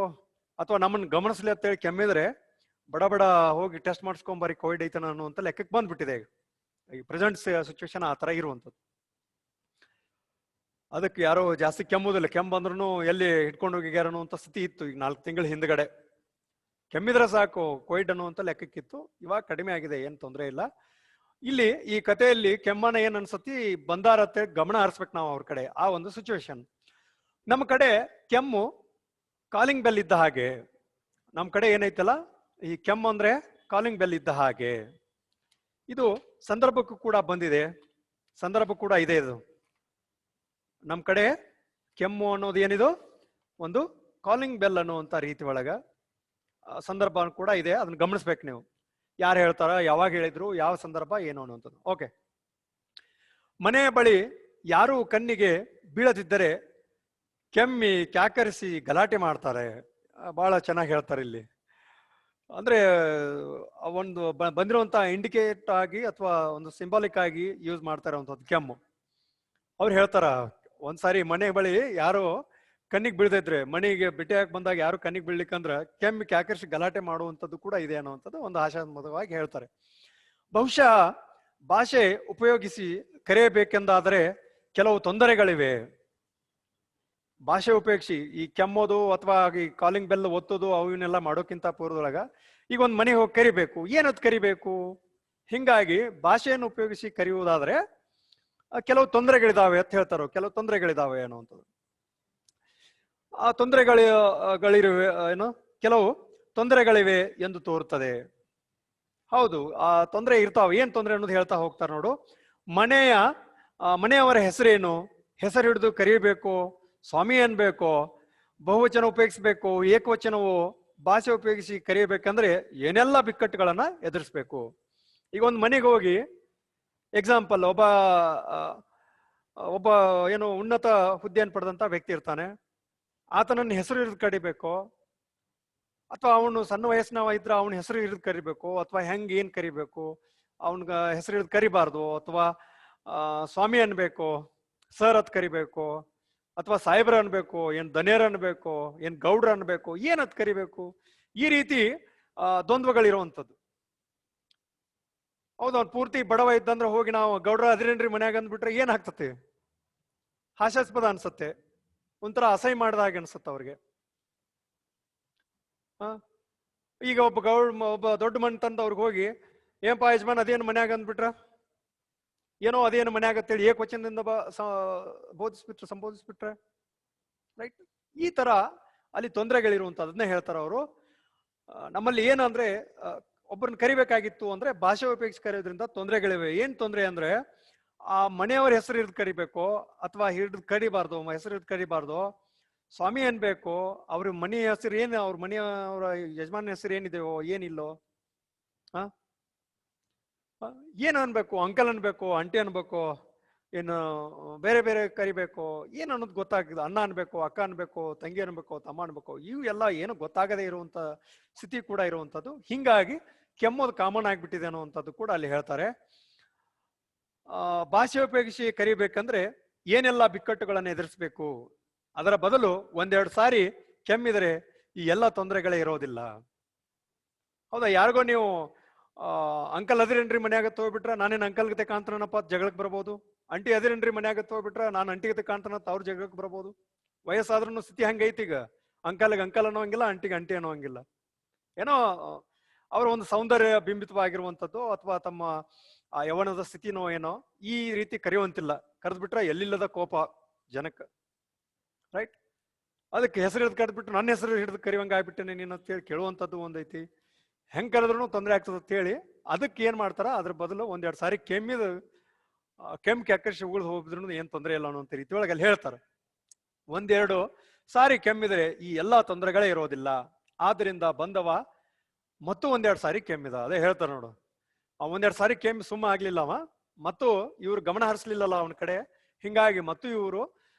ಅಥವಾ ನಮ್ಮನ್ನ ಗಮನಿಸ್ಲಿ ಅಂತೇಳಿ ಕೆಮ್ಮಿದ್ರೆ ಬಡ ಹೋಗಿ ಟೆಸ್ಟ್ ಮಾಡಿಸ್ಕೊಂಬರಿ ಕೋವಿಡ್ ಐತನ ಅನ್ನುವಂತ ಲೆಕ್ಕಕ್ಕೆ ಬಂದ್ಬಿಟ್ಟಿದೆ ಈ ಪ್ರೆಸೆಂಟ್ ಸಿಚುವೇಶನ್ ಆ ತರ ಇರುವಂಥದ್ದು. ಅದಕ್ಕೆ ಯಾರೋ ಜಾಸ್ತಿ ಕೆಮ್ಮುದಿಲ್ಲ, ಕೆಮ್ಮು ಬಂದ್ರು ಎಲ್ಲಿ ಹಿಡ್ಕೊಂಡು ಹೋಗಿಗ್ಯಾರನು ಅಂತ ಸ್ಥಿತಿ ಇತ್ತು ಈಗ 4 ತಿಂಗಳ ಹಿಂದ್ಗಡೆ. ಕೆಮ್ಮಿದ್ರೆ ಸಾಕು ಕೋವಿಡ್ ಅನ್ನುವಂತ ಲೆಕ್ಕಕ್ಕಿತ್ತು. ಇವಾಗ ಕಡಿಮೆ ಆಗಿದೆ, ಏನ್ ತೊಂದರೆ ಇಲ್ಲ. ಇಲ್ಲಿ ಈ ಕಥೆಯಲ್ಲಿ ಕೆಮ್ಮನ ಏನ್ ಅನ್ಸತಿ, ಬಂದಾರತ್ತೆ ಗಮನ ಹರಿಸ್ಬೇಕು ನಾವು ಅವ್ರ ಕಡೆ. ಆ ಒಂದು ಸಿಚುವೇಶನ್ ನಮ್ಮ ಕಡೆ ಕೆಮ್ಮು ಕಾಲಿಂಗ್ ಬೆಲ್ ಇದ್ದ ಹಾಗೆ. ನಮ್ ಕಡೆ ಏನೈತಲ್ಲ ಈ ಕೆಮ್ಮು ಅಂದ್ರೆ ಕಾಲಿಂಗ್ ಬೆಲ್ ಇದ್ದ ಹಾಗೆ. ಇದು ಸಂದರ್ಭಕ್ಕೂ ಕೂಡ ಬಂದಿದೆ, ಸಂದರ್ಭ ಕೂಡ ಇದೆ. ಇದು ನಮ್ ಕಡೆ ಕೆಮ್ಮು ಅನ್ನೋದು ಏನಿದು ಒಂದು ಕಾಲಿಂಗ್ ಬೆಲ್ ಅನ್ನುವಂತ ರೀತಿ ಒಳಗ ಸಂದರ್ಭ ಕೂಡ ಇದೆ. ಅದನ್ನ ಗಮನಿಸ್ಬೇಕು ನೀವು. ಯಾರು ಹೇಳ್ತಾರ, ಯಾವಾಗ ಹೇಳಿದ್ರು, ಯಾವ ಸಂದರ್ಭ ಏನು ಅನ್ನುವಂಥದ್ದು. ಓಕೆ. ಮನೆಯ ಬಳಿ ಯಾರು ಕಣ್ಣಿಗೆ ಬೀಳದಿದ್ದರೆ ಕೆಮ್ಮಿ ಕ್ಯಾಕರಿಸಿ ಗಲಾಟೆ ಮಾಡ್ತಾರೆ. ಬಹಳ ಚೆನ್ನಾಗಿ ಹೇಳ್ತಾರೆ ಇಲ್ಲಿ. ಅಂದ್ರೆ ಒಂದು ಬಂದಿರುವಂತ ಇಂಡಿಕೇಟ್ ಆಗಿ ಅಥವಾ ಒಂದು ಸಿಂಬಾಲಿಕ್ ಆಗಿ ಯೂಸ್ ಮಾಡ್ತಾ ಇರುವಂತದ್ದು ಕೆಮ್ಮು. ಅವ್ರು ಹೇಳ್ತಾರ, ಒಂದ್ಸಾರಿ ಮನೆ ಬಳಿ ಯಾರು ಕಣ್ಣಿಗೆ ಬೀಳ್ದಿದ್ರೆ, ಮನೆಗೆ ಭೇಟಿಯಾಗಿ ಬಂದಾಗ ಯಾರು ಕಣ್ಣಿಗೆ ಬೀಳ್ಲಿಕ್ಕಂದ್ರ ಕೆಮ್ಮಿ ಕ್ಯಾಕರಿಸಿ ಗಲಾಟೆ ಮಾಡುವಂಥದ್ದು ಕೂಡ ಇದೆ ಅನ್ನುವಂಥದ್ದು ಒಂದು ಆಶಾಸ್ಪದವಾಗಿ ಹೇಳ್ತಾರೆ. ಬಹುಶಃ ಭಾಷೆ ಉಪಯೋಗಿಸಿ ಕರೆಯಬೇಕೆಂದಾದರೆ ಕೆಲವು ತೊಂದರೆಗಳಿವೆ. ಭಾಷೆ ಉಪಯೋಗಿಸಿ ಈ ಕೆಮ್ಮೋದು ಅಥವಾ ಈ ಕಾಲಿಂಗ್ ಬೆಲ್ ಒತ್ತೋದು ಅವನ್ನೆಲ್ಲ ಮಾಡೋಕ್ಕಿಂತ ಪೂರ್ವದೊಳಗ ಈಗ ಒಂದ್ ಮನೆಗೆ ಹೋಗಿ ಕರಿಬೇಕು, ಏನದ್ ಕರಿಬೇಕು. ಹಿಂಗಾಗಿ ಭಾಷೆಯನ್ನು ಉಪಯೋಗಿಸಿ ಕರೆಯುವುದಾದ್ರೆ ಕೆಲವು ತೊಂದರೆಗಳಿದಾವೆ ಅಂತ ಹೇಳ್ತಾರೋ, ಕೆಲವು ತೊಂದರೆಗಳಿದಾವೆ ಅನ್ನುವಂಥದ್ದು. ಆ ತೊಂದರೆಗಳಿವೆ ಏನು, ಕೆಲವು ತೊಂದರೆಗಳಿವೆ ಎಂದು ತೋರುತ್ತದೆ. ಹೌದು, ಆ ತೊಂದರೆ ಇರ್ತಾವ. ಏನ್ ತೊಂದರೆ ಅನ್ನೋದು ಹೇಳ್ತಾ ಹೋಗ್ತಾರೆ ನೋಡು. ಮನೆಯವರ ಹೆಸರೇನು, ಹೆಸರು ಹಿಡಿದು ಕರಿಬೇಕು, ಸ್ವಾಮಿ ಅನ್ಬೇಕು, ಬಹುವಚನ ಉಪಯೋಗಿಸ್ಬೇಕು, ಏಕವಚನವು ಭಾಷೆ ಉಪಯೋಗಿಸಿ ಕರಿಯಬೇಕಂದ್ರೆ ಏನೆಲ್ಲ ಬಿಕ್ಕಟ್ಟುಗಳನ್ನ ಎದುರಿಸ್ಬೇಕು. ಈಗ ಒಂದು ಮನೆಗೆ ಹೋಗಿ ಎಕ್ಸಾಂಪಲ್, ಒಬ್ಬ ಏನು ಉನ್ನತ ಹುದ್ದೆಯನ್ನು ಪಡೆದಂತ ವ್ಯಕ್ತಿ ಇರ್ತಾನೆ. ಆತನನ್ನ ಹೆಸರು ಹಿಡಿದು ಕರಿಬೇಕು, ಅಥವಾ ಅವನು ಸಣ್ಣ ವಯಸ್ಸಿನವ ಇದ್ರ ಅವನ ಹೆಸರು ಹಿಡಿದು ಕರಿಬೇಕು, ಅಥವಾ ಹೆಂಗ್ ಏನ್ ಕರಿಬೇಕು, ಅವನ್ಗ ಹೆಸರು ಹಿಡಿದು ಕರಿಬಾರ್ದು, ಅಥವಾ ಸ್ವಾಮಿ ಅನ್ಬೇಕು, ಸರ್ ಅತ್ ಕರಿಬೇಕು, ಅಥವಾ ಸಾಹೇಬ್ರ ಅನ್ಬೇಕು, ಏನ್ ದನೇರ್ ಅನ್ಬೇಕು, ಏನ್ ಗೌಡ್ರ ಅನ್ಬೇಕು, ಏನತ್ ಕರಿಬೇಕು. ಈ ರೀತಿ ದ್ವಂದ್ವಗಳಿರುವಂಥದ್ದು. ಹೌದು, ಅವ್ನು ಪೂರ್ತಿ ಬಡವ ಇದ್ದಂದ್ರೆ ಹೋಗಿ ನಾವು ಗೌಡ್ರ ಅದಿರೇನ್ರಿ ಮನ್ಯಾಗ ಅಂದ್ಬಿಟ್ರೆ ಏನ್ ಆಗ್ತತಿ? ಹಾಸ್ಯಾಸ್ಪದ ಅನ್ಸತ್ತೆ, ಒಂಥರ ಅಸಹ್ಯ ಮಾಡ್ದಾಗ ಅನ್ಸತ್ತೆ ಅವ್ರಿಗೆ. ಈಗ ಒಬ್ಬ ದೊಡ್ಡ ಮಣ್ ತಂದ ಅವ್ರಿಗೆ ಹೋಗಿ ಏನಪ್ಪಾ ಯಜಮಾನ್ ಅದೇನು ಮನ್ಯಾಗ ಅಂದ್ಬಿಟ್ರ, ಏನೋ ಅದೇನು ಮನ್ಯಾಗ ಅಂತೇಳಿ ಏಕವಚನದಿಂದ ಸಂಬೋಧಿಸ್ಬಿಟ್ರೆ, ರೈಟ್? ಈ ತರ ಅಲ್ಲಿ ತೊಂದರೆಗಳಿರುವಂತದನ್ನೇ ಹೇಳ್ತಾರ ಅವರು. ನಮ್ಮಲ್ಲಿ ಏನಂದ್ರೆ ಒಬ್ಬರನ್ನ ಕರಿಬೇಕಾಗಿತ್ತು ಅಂದ್ರೆ ಭಾಷೆ ಉಪಯೋಗಿಸಿ ಕರೆಯೋದ್ರಿಂದ ತೊಂದರೆಗಳಿವೆ. ಏನ್ ತೊಂದರೆ ಅಂದ್ರೆ ಆ ಮನೆಯವ್ರ ಹೆಸರು ಹಿಡಿದು ಕರಿಬೇಕು ಅಥವಾ ಹಿಡಿದು ಕರಿಬಾರ್ದು, ಹೆಸರು ಹಿಡಿದು ಕರಿಬಾರ್ದು. ಸ್ವಾಮಿ ಅನ್ಬೇಕು, ಅವ್ರ ಮನೆ ಹೆಸರು ಏನು, ಅವ್ರ ಮನೆಯವರ ಯಜಮಾನ ಹೆಸರು ಏನಿದೆಯೋ ಏನಿಲ್ಲೋ, ಏನ್ ಅನ್ಬೇಕು, ಅಂಕಲ್ ಅನ್ಬೇಕು, ಆಂಟಿ ಅನ್ಬೇಕು, ಏನು ಬೇರೆ ಬೇರೆ ಕರಿಬೇಕು, ಏನ್ ಅನ್ನೋದು ಗೊತ್ತಾಗ್ತದೆ. ಅಣ್ಣ ಅನ್ಬೇಕು, ಅಕ್ಕ ಅನ್ಬೇಕು, ತಂಗಿ ಅನ್ಬೇಕು, ತಮ್ಮ ಅನ್ಬೇಕು, ಇವು ಎಲ್ಲ ಏನು ಗೊತ್ತಾಗದೇ ಇರುವಂತ ಸ್ಥಿತಿ ಕೂಡ ಇರುವಂತದ್ದು. ಹಿಂಗಾಗಿ ಕೆಮ್ಮೋದು ಕಾಮನ್ ಆಗ್ಬಿಟ್ಟಿದೆ ಅನ್ನುವಂಥದ್ದು ಕೂಡ ಅಲ್ಲಿ ಹೇಳ್ತಾರೆ. ಭಾಷೆ ಉಪಯೋಗಿಸಿ ಕರಿಬೇಕಂದ್ರೆ ಏನೆಲ್ಲ ಬಿಕ್ಕಟ್ಟುಗಳನ್ನು ಎದುರಿಸ್ಬೇಕು, ಅದರ ಬದಲು ಒಂದೆರಡು ಸಾರಿ ಕೆಮ್ಮಿದರೆ ಈ ಎಲ್ಲ ತೊಂದರೆಗಳೇ ಇರೋದಿಲ್ಲ. ಹೌದಾ? ಯಾರಿಗೋ ನೀವು ಅಂಕಲ್ ಅದಿರೇನ್ರಿ ಮನ್ಯಾಗ ತಗೋಬಿಟ್ರೆ ನಾನೇನು ಅಂಕಲ್ ಗತೆ ಕಾಣ್ತಾನಪ್ಪ ಜಗಳಕ್ಕೆ ಬರ್ಬೋದು. ಅಂಟಿ ಅದಿರೇನ್ರಿ ಮನ್ಯಾಗ ತಗೋಬಿಟ್ರೆ ನಾನು ಅಂಟಿ ಗತೆ ಕಾಣ್ತಾನಂತ ಅವ್ರ ಜಗಳಕ್ಕೆ ಬರ್ಬೋದು. ವಯಸ್ಸಾದ್ರೂ ಸ್ಥಿತಿ ಹಂಗೈತಿ. ಈಗ ಅಂಕಲ್ಗೆ ಅಂಕಲ್ ಅನ್ನೋಂಗಿಲ್ಲ, ಅಂಟಿಗೆ ಅಂಟಿ ಅನ್ನೋಂಗಿಲ್ಲ. ಏನೋ ಅವರ ಒಂದು ಸೌಂದರ್ಯ ಬಿಂಬಿತವಾಗಿರುವಂಥದ್ದು ಅಥವಾ ತಮ್ಮ ಯವನದ ಸ್ಥಿತಿನೋ ಏನೋ ಈ ರೀತಿ ಕರೆಯುವಂತಿಲ್ಲ. ಕರೆದ್ಬಿಟ್ರೆ ಎಲ್ಲಿಲ್ಲದ ಕೋಪ ಜನಕ್ಕೆ, ರೈಟ್? ಅದಕ್ಕೆ ಹೆಸರು ಹಿಡಿದು ಕರೆದ್ಬಿಟ್ಟು ನನ್ನ ಹೆಸರು ಹಿಡಿದು ಕರಿವಂಗ ಆಗ್ಬಿಟ್ಟೇನೆ ನೀನು ಅಂತೇಳಿ ಕೇಳುವಂಥದ್ದು ಒಂದೈತಿ. ಹೆಂಗ್ ಕರೆದ್ರೂ ತೊಂದರೆ ಆಗ್ತದೆ ಅಂತೇಳಿ ಅದಕ್ಕೆ ಏನ್ ಮಾಡ್ತಾರ, ಅದ್ರ ಬದಲು ಒಂದೆರಡು ಸಾರಿ ಕೆಮ್ಮಿ ಅಕ್ಕರ್ಷಿ ಉಳಿದು ಹೋಗಿದ್ರು ಏನ್ ತೊಂದರೆ ಇಲ್ಲ ಅನ್ನೋ ರೀತಿ ಒಳಗೆ ಅಲ್ಲಿ ಹೇಳ್ತಾರೆ. ಒಂದೆರಡು ಸಾರಿ ಕೆಮ್ಮಿದ್ರೆ ಈ ಎಲ್ಲಾ ತೊಂದರೆಗಳೇ ಇರೋದಿಲ್ಲ. ಆದ್ರಿಂದ ಬಂದವ ಮತ್ತು ಒಂದೆರಡು ಸಾರಿ ಕೆಮ್ಮಿದ. ಅದೇ ಹೇಳ್ತಾರೆ ನೋಡು, ಒಂದೆರಡು ಸಾರಿ ಕೆಮ್ಮಿ ಸುಮ್ಮ ಆಗ್ಲಿಲ್ಲ ಅವ, ಮತ್ತು ಇವ್ರು ಗಮನ ಹರಿಸ್ಲಿಲ್ಲಲ್ಲ ಅವನ ಕಡೆ. ಹಿಂಗಾಗಿ ಮತ್ತು ಇವರು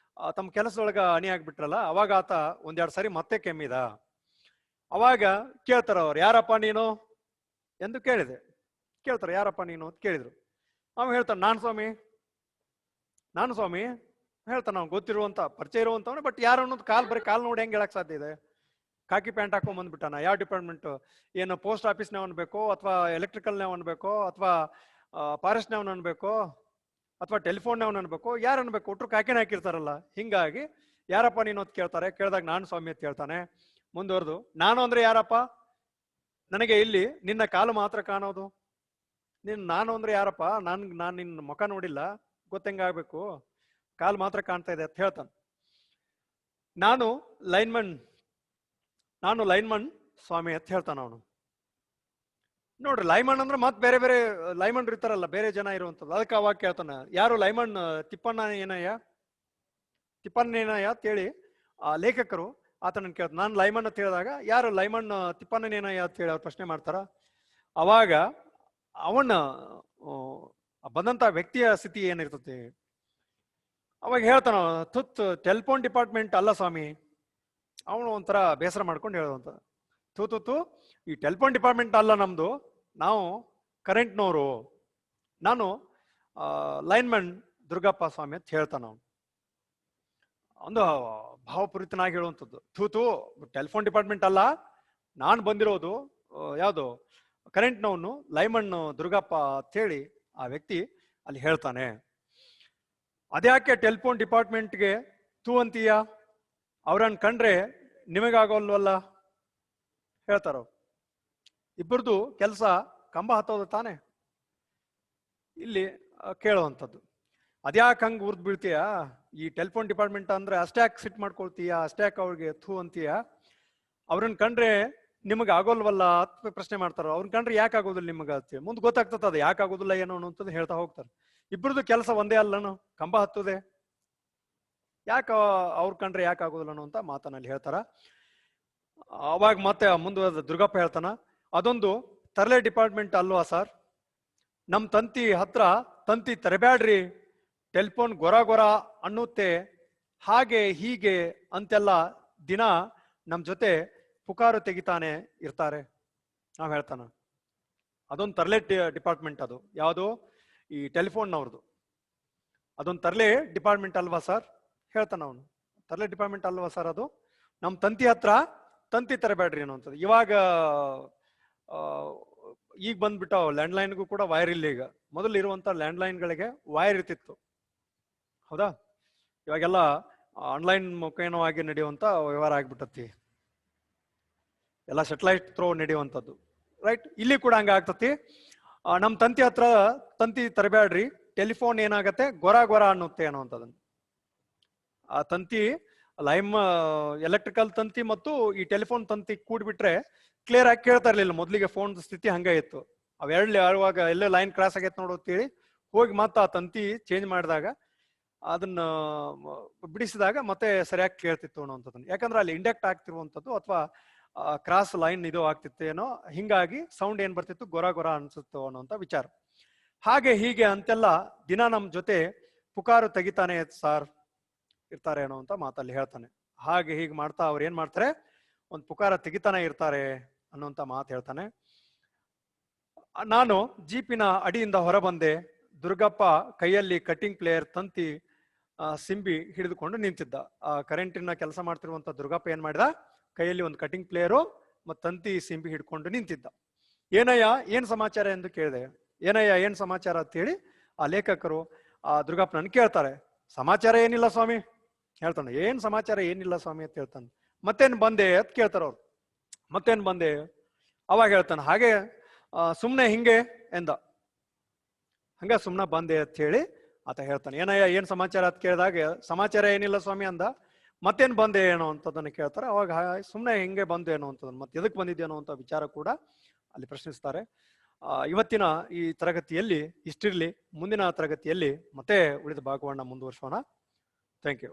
ತಮ್ಮ ಕೆಲಸದೊಳಗ ಅಣಿ ಆಗ್ಬಿಟ್ರಲ್ಲ, ಅವಾಗ ಆತ ಒಂದೆರಡು ಸಾರಿ ಮತ್ತೆ ಕೆಮ್ಮಿದ. ಅವಾಗ ಕೇಳ್ತಾರ ಅವ್ರು, ಯಾರಪ್ಪ ನೀನು ಎಂದು ಕೇಳ್ತಾರ, ಯಾರಪ್ಪ ನೀನು ಅಂತ ಕೇಳಿದ್ರು. ಅವ ಹೇಳ್ತಾನ, ನಾನು ಸ್ವಾಮಿ ಹೇಳ್ತಾನ. ಅವ್ನು ಗೊತ್ತಿರುವಂತ ಪರಿಚಯ ಇರುವಂತವನೇ, ಬಟ್ ಯಾರು ಅನ್ನೋದು ಬರೀ ಕಾಲ್ ನೋಡಿ ಹೆಂಗ್ ಹೇಳಕ್ ಸಾಧ್ಯ ಇದೆ? ಕಾಕಿ ಪ್ಯಾಂಟ್ ಹಾಕೊಂಡ್ ಬಂದ್ಬಿಟ್ಟಾನ. ಯಾವ ಡಿಪಾರ್ಟ್ಮೆಂಟ್? ಏನು ಪೋಸ್ಟ್ ಆಫೀಸ್ನಾವ್ ಅನ್ಬೇಕೋ, ಅಥವಾ ಎಲೆಕ್ಟ್ರಿಕಲ್ನಾವ್ ಅನ್ಬೇಕೋ, ಅಥವಾ ಫಾರೆಸ್ಟ್ನಾವ್ ಅನ್ಬೇಕೋ, ಅಥವಾ ಟೆಲಿಫೋನ್ನಾವ್ ಅನ್ಬೇಕು, ಯಾರು ಅನ್ಬೇಕು? ಒಟ್ರು ಕಾಕಿನ ಹಾಕಿರ್ತಾರಲ್ಲ. ಹಿಂಗಾಗಿ ಯಾರಪ್ಪ ನೀನು ಅಂತ ಕೇಳ್ತಾರೆ. ಕೇಳಿದಾಗ ನಾನು ಸ್ವಾಮಿ ಅಂತ ಹೇಳ್ತಾನೆ. ಮುಂದುವರೆದು, ನಾನು ಅಂದ್ರೆ ಯಾರಪ್ಪ? ನನಗೆ ಇಲ್ಲಿ ನಿನ್ನ ಕಾಲು ಮಾತ್ರ ಕಾಣೋದು. ನಾನು ಅಂದ್ರೆ ಯಾರಪ್ಪ? ನಾನು ನಿನ್ನ ಮುಖ ನೋಡಿಲ್ಲ, ಗೊತ್ತಂಗಾಗ್ಬೇಕು, ಕಾಲು ಮಾತ್ರ ಕಾಣ್ತಾ ಇದೆ ಅಂತ ಹೇಳ್ತಾನೆ. ನಾನು ಲೈನ್ಮನ್ ಸ್ವಾಮಿ ಅಂತ ಹೇಳ್ತಾನ ಅವನು. ನೋಡ್ರಿ, ಲೈಮನ್ ಅಂದ್ರೆ ಮತ್ ಬೇರೆ ಬೇರೆ ಲೈಮನ್ ಇರ್ತಾರಲ್ಲ, ಬೇರೆ ಜನ ಇರುವಂತದ್ದು. ಅದಕ್ಕೆ ಅವಾಗ ಕೇಳ್ತಾನ, ಯಾರು ಲೈಮನ್? ತಿಪ್ಪಣ್ಣ ಏನಯ್ಯ ಅಂತೇಳಿ ಆ ಲೇಖಕರು ಆತನ ಕೇಳ್ತಾನ. ನಾನು ಲೈಮನ್ ಅಂತ ಹೇಳಿದಾಗ, ಯಾರು ಲೈಮನ್ ತಿಪ್ಪಣ್ಣ ಏನಯ್ಯ ಅಂತ ಹೇಳಿ ಅವ್ರು ಪ್ರಶ್ನೆ ಮಾಡ್ತಾರ. ಅವಾಗ ಅವನ ಬಂದಂತ ವ್ಯಕ್ತಿಯ ಸ್ಥಿತಿ ಏನಿರ್ತತಿ, ಅವಾಗ ಹೇಳ್ತಾನ, ಟೆಲಿಫೋನ್ ಡಿಪಾರ್ಟ್ಮೆಂಟ್ ಅಲ್ಲ ಸ್ವಾಮಿ. ಅವನು ಒಂಥರ ಬೇಸರ ಮಾಡ್ಕೊಂಡು ಹೇಳುವಂತ, ಈ ಟೆಲಿಫೋನ್ ಡಿಪಾರ್ಟ್ಮೆಂಟ್ ಅಲ್ಲ ನಮ್ದು, ನಾವು ಕರೆಂಟ್ನವರು, ನಾನು ಲೈನ್ಮನ್ ದುರ್ಗಪ್ಪ ಸ್ವಾಮಿ ಅಂತ ಹೇಳ್ತಾನ ಅವನು. ಒಂದು ಭಾವಪೂರಿತನಾಗಿ ಹೇಳುವಂಥದ್ದು. ಟೆಲಿಫೋನ್ ಡಿಪಾರ್ಟ್ಮೆಂಟ್ ಅಲ್ಲ, ನಾನು ಬಂದಿರೋದು ಯಾವುದು ಕರೆಂಟ್ನವನು, ಲೈನ್ಮನ್ ದುರ್ಗಪ್ಪ ಅಂತ ಹೇಳಿ ಆ ವ್ಯಕ್ತಿ ಅಲ್ಲಿ ಹೇಳ್ತಾನೆ. ಅದ್ಯಾಕೆ ಟೆಲಿಫೋನ್ ಡಿಪಾರ್ಟ್ಮೆಂಟ್ಗೆ ಅಂತೀಯ? ಅವ್ರನ್ನ ಕಂಡ್ರೆ ನಿಮಗಾಗೋಲ್ವಲ್ಲ ಹೇಳ್ತಾರ. ಇಬ್ಬರದು ಕೆಲಸ ಕಂಬ ಹತ್ತೋದು ತಾನೆ ಇಲ್ಲಿ ಕೇಳುವಂಥದ್ದು. ಅದ್ಯಾಕೆ ಹಂಗೆ ಉರ್ದು ಬೀಳ್ತೀಯ? ಈ ಟೆಲಿಫೋನ್ ಡಿಪಾರ್ಟ್ಮೆಂಟ್ ಅಂದ್ರೆ ಅಷ್ಟ್ಯಾಕೆ ಸಿಟ್ ಮಾಡ್ಕೊಳ್ತೀಯ, ಅಷ್ಟ್ಯಾಕೆ ಅವ್ರಿಗೆ ಅಂತೀಯ? ಅವ್ರನ್ನ ಕಂಡ್ರೆ ನಿಮಗೆ ಆಗೋಲ್ವಲ್ಲ ಅಂತ ಪ್ರಶ್ನೆ ಮಾಡ್ತಾರ. ಅವ್ರನ್ನ ಕಂಡ್ರೆ ಯಾಕೆ ಆಗೋದಿಲ್ಲ ನಿಮಗೆ ಅಂತ ಮುಂದೆ ಗೊತ್ತಾಗ್ತದ, ಅದು ಯಾಕೆ ಆಗೋದಿಲ್ಲ ಏನೋ ಅನ್ನೋಂಥದ್ದು ಹೇಳ್ತಾ ಹೋಗ್ತಾರೆ. ಇಬ್ಬರದು ಕೆಲಸ ಒಂದೇ ಅಲ್ಲನು, ಕಂಬ ಹತ್ತುದೆ, ಯಾಕೆ ಅವ್ರ ಕಂಡ್ರೆ ಯಾಕೆ ಆಗೋದಿಲ್ಲ ಅನ್ನೋ ಅಂತ ಮಾತನಲ್ಲಿ ಹೇಳ್ತಾರ. ಅವಾಗ ಮತ್ತೆ ಮುಂದುವರೆದ ದುರ್ಗಪ್ಪ ಹೇಳ್ತಾನ, ಅದೊಂದು ತರಲೆ ಡಿಪಾರ್ಟ್ಮೆಂಟ್ ಅಲ್ವಾ ಸರ್? ನಮ್ ತಂತಿ ಹತ್ರ ತಂತಿ ತರಬ್ಯಾಡ್ರಿ, ಟೆಲಿಫೋನ್ ಗೊರ ಅನ್ನುತ್ತೆ, ಹಾಗೆ ಹೀಗೆ ಅಂತೆಲ್ಲ ದಿನ ನಮ್ ಜೊತೆ ಪುಕಾರು ತೆಗಿತಾನೆ ಇರ್ತಾರೆ. ನಾವ್ ಹೇಳ್ತಾನ, ಅದೊಂದು ತರಲೆ ಡಿಪಾರ್ಟ್ಮೆಂಟ್. ಅದು ಯಾವುದು? ಈ ಟೆಲಿಫೋನ್ನವ್ರದ್ದು. ಅದೊಂದು ತರಲೆ ಡಿಪಾರ್ಟ್ಮೆಂಟ್ ಅಲ್ವಾ ಸರ್? ಹೇಳ್ತಾನ ಅವನು. ತರಲೆ ಡಿಪಾರ್ಟ್ಮೆಂಟ್ ಅಲ್ವಾ ಸರ್ ಅದು? ನಮ್ ತಂತಿ ಹತ್ರ ತಂತಿ ತರಬೇಡ್ರಿ ಅನ್ನುವಂಥದ್ದು. ಇವಾಗ ಈಗ ಬಂದ್ಬಿಟ್ಟು ಲ್ಯಾಂಡ್ಲೈನ್ಗೂ ಕೂಡ ವೈರ್ ಇಲ್ಲ. ಈಗ ಮೊದಲು ಇರುವಂತ ಲ್ಯಾಂಡ್ಲೈನ್ಗಳಿಗೆ ವೈರ್ ಇರ್ತಿತ್ತು, ಹೌದಾ? ಇವಾಗೆಲ್ಲ ಆನ್ಲೈನ್ ಮುಖೇನವಾಗಿ ನಡೆಯುವಂತ ವ್ಯವಹಾರ ಆಗ್ಬಿಟ್ಟತಿ, ಎಲ್ಲ ಸೆಟಲೈಟ್ ಥ್ರೋ ನಡೆಯುವಂಥದ್ದು, ರೈಟ್? ಇಲ್ಲಿ ಕೂಡ ಹಂಗ ಆಗ್ತತಿ. ನಮ್ ತಂತಿ ಹತ್ರ ತಂತಿ ತರಬೇಡ್ರಿ, ಟೆಲಿಫೋನ್ ಏನಾಗತ್ತೆ ಗೊರ ಗೊರ ಅನ್ನುತ್ತೆ ಅನ್ನುವಂಥದ್ದನ್ನು. ಆ ತಂತಿ ಲೈಮ್ ಎಲೆಕ್ಟ್ರಿಕಲ್ ತಂತಿ ಮತ್ತು ಈ ಟೆಲಿಫೋನ್ ತಂತಿ ಕೂಡ್ಬಿಟ್ರೆ ಕ್ಲಿಯರ್ ಆಗಿ ಕೇಳ್ತಾ ಇರ್ಲಿಲ್ಲ. ಮೊದಲಿಗೆ ಫೋನ್ ಸ್ಥಿತಿ ಹಂಗ ಇತ್ತು. ಅವೆರಡ್ಲಿ ಆಳುವಾಗ ಎಲ್ಲೇ ಲೈನ್ ಕ್ರಾಸ್ ಆಗೈತೆ ನೋಡುತ್ತೇಳಿ ಹೋಗಿ ಮತ್ತೆ ಆ ತಂತಿ ಚೇಂಜ್ ಮಾಡಿದಾಗ ಅದನ್ನ ಬಿಡಿಸಿದಾಗ ಮತ್ತೆ ಸರಿಯಾಗಿ ಕೇಳ್ತಿತ್ತು ಅನ್ನೋಂಥದ್ದನ್ನು. ಯಾಕಂದ್ರೆ ಅಲ್ಲಿ ಇಂಡಕ್ಟ್ ಆಗ್ತಿರುವಂಥದ್ದು ಅಥವಾ ಕ್ರಾಸ್ ಲೈನ್ ಇದು ಆಗ್ತಿತ್ತೇನೋ, ಹಿಂಗಾಗಿ ಸೌಂಡ್ ಏನ್ ಬರ್ತಿತ್ತು ಗೊರ ಗೊರ ಅನ್ಸುತ್ತೋ ಅನ್ನೋಂಥ ವಿಚಾರ. ಹಾಗೆ ಹೀಗೆ ಅಂತೆಲ್ಲ ದಿನ ನಮ್ ಜೊತೆ ಪುಕಾರು ತೆಗಿತಾನೆ ಸಾರ್ ಇರ್ತಾರೆ ಅನ್ನೋ ಅಂತ ಮಾತಲ್ಲಿ ಹೇಳ್ತಾನೆ. ಹಾಗೆ ಹೀಗೆ ಮಾಡ್ತಾ ಅವ್ರು ಏನ್ ಮಾಡ್ತಾರೆ, ಒಂದು ಪುಕಾರ ತೆಗಿತಾನೆ ಇರ್ತಾರೆ ಅನ್ನುವಂತ ಮಾತು ಹೇಳ್ತಾನೆ. ನಾನು ಜೀಪಿನ ಅಡಿಯಿಂದ ಹೊರ ಬಂದೆ. ದುರ್ಗಪ್ಪ ಕೈಯಲ್ಲಿ ಕಟ್ಟಿಂಗ್ ಪ್ಲೇಯರ್ ತಂತಿ ಸಿಂಬಿ ಹಿಡಿದುಕೊಂಡು ನಿಂತಿದ್ದ. ಆ ಕರೆಂಟಿನ ಕೆಲಸ ಮಾಡ್ತಿರುವಂತ ದುರ್ಗಪ್ಪ ಏನ್ ಮಾಡಿದ, ಕೈಯಲ್ಲಿ ಒಂದು ಕಟಿಂಗ್ ಪ್ಲೇಯರು ಮತ್ತು ತಂತಿ ಸಿಂಬಿ ಹಿಡ್ಕೊಂಡು ನಿಂತಿದ್ದ. ಏನಯ್ಯ ಏನ್ ಸಮಾಚಾರ ಎಂದು ಕೇಳಿದೆ. ಏನಯ್ಯ ಏನ್ ಸಮಾಚಾರ ಅಂತ ಹೇಳಿ ಆ ಲೇಖಕರು ಆ ದುರ್ಗಪ್ಪನನ್ನು ಕೇಳ್ತಾರೆ. ಸಮಾಚಾರ ಏನಿಲ್ಲ ಸ್ವಾಮಿ ಹೇಳ್ತಾನೆ. ಏನ್ ಸಮಾಚಾರ ಏನಿಲ್ಲ ಸ್ವಾಮಿ ಅಂತ ಹೇಳ್ತಾನೆ. ಮತ್ತೇನ್ ಬಂದೆ ಅಂತ ಕೇಳ್ತಾರ ಅವ್ರು. ಮತ್ತೇನ್ ಬಂದೆ? ಅವಾಗ ಹೇಳ್ತಾನೆ, ಹಾಗೆ ಸುಮ್ನೆ ಹಿಂಗೆ ಎಂದ. ಹಂಗ ಸುಮ್ನೆ ಬಂದೆ ಅಂತ ಹೇಳಿ ಆತ ಹೇಳ್ತಾನೆ. ಏನಯ್ಯ ಏನ್ ಸಮಾಚಾರ ಅಂತ ಕೇಳಿದಾಗ ಸಮಾಚಾರ ಏನಿಲ್ಲ ಸ್ವಾಮಿ ಅಂದ. ಮತ್ತೇನ್ ಬಂದೆ ಏನೋ ಅಂತದನ್ನ ಕೇಳ್ತಾರೆ. ಅವಾಗ ಸುಮ್ನೆ ಹಿಂಗೆ ಬಂದೆ ಏನೋ ಅಂತದನ್ನ, ಮತ್ತೆ ಎದಕ್ ಬಂದಿದ್ದೇನೋ ಅಂತ ವಿಚಾರ ಕೂಡ ಅಲ್ಲಿ ಪ್ರಶ್ನಿಸ್ತಾರೆ. ಇವತ್ತಿನ ಈ ತರಗತಿಯಲ್ಲಿ ಇಷ್ಟಿರ್ಲಿ. ಮುಂದಿನ ತರಗತಿಯಲ್ಲಿ ಮತ್ತೆ ಉಳಿದ ಭಾಗವನ್ನ ಮುಂದುವರ್ಸೋಣ. Thank you.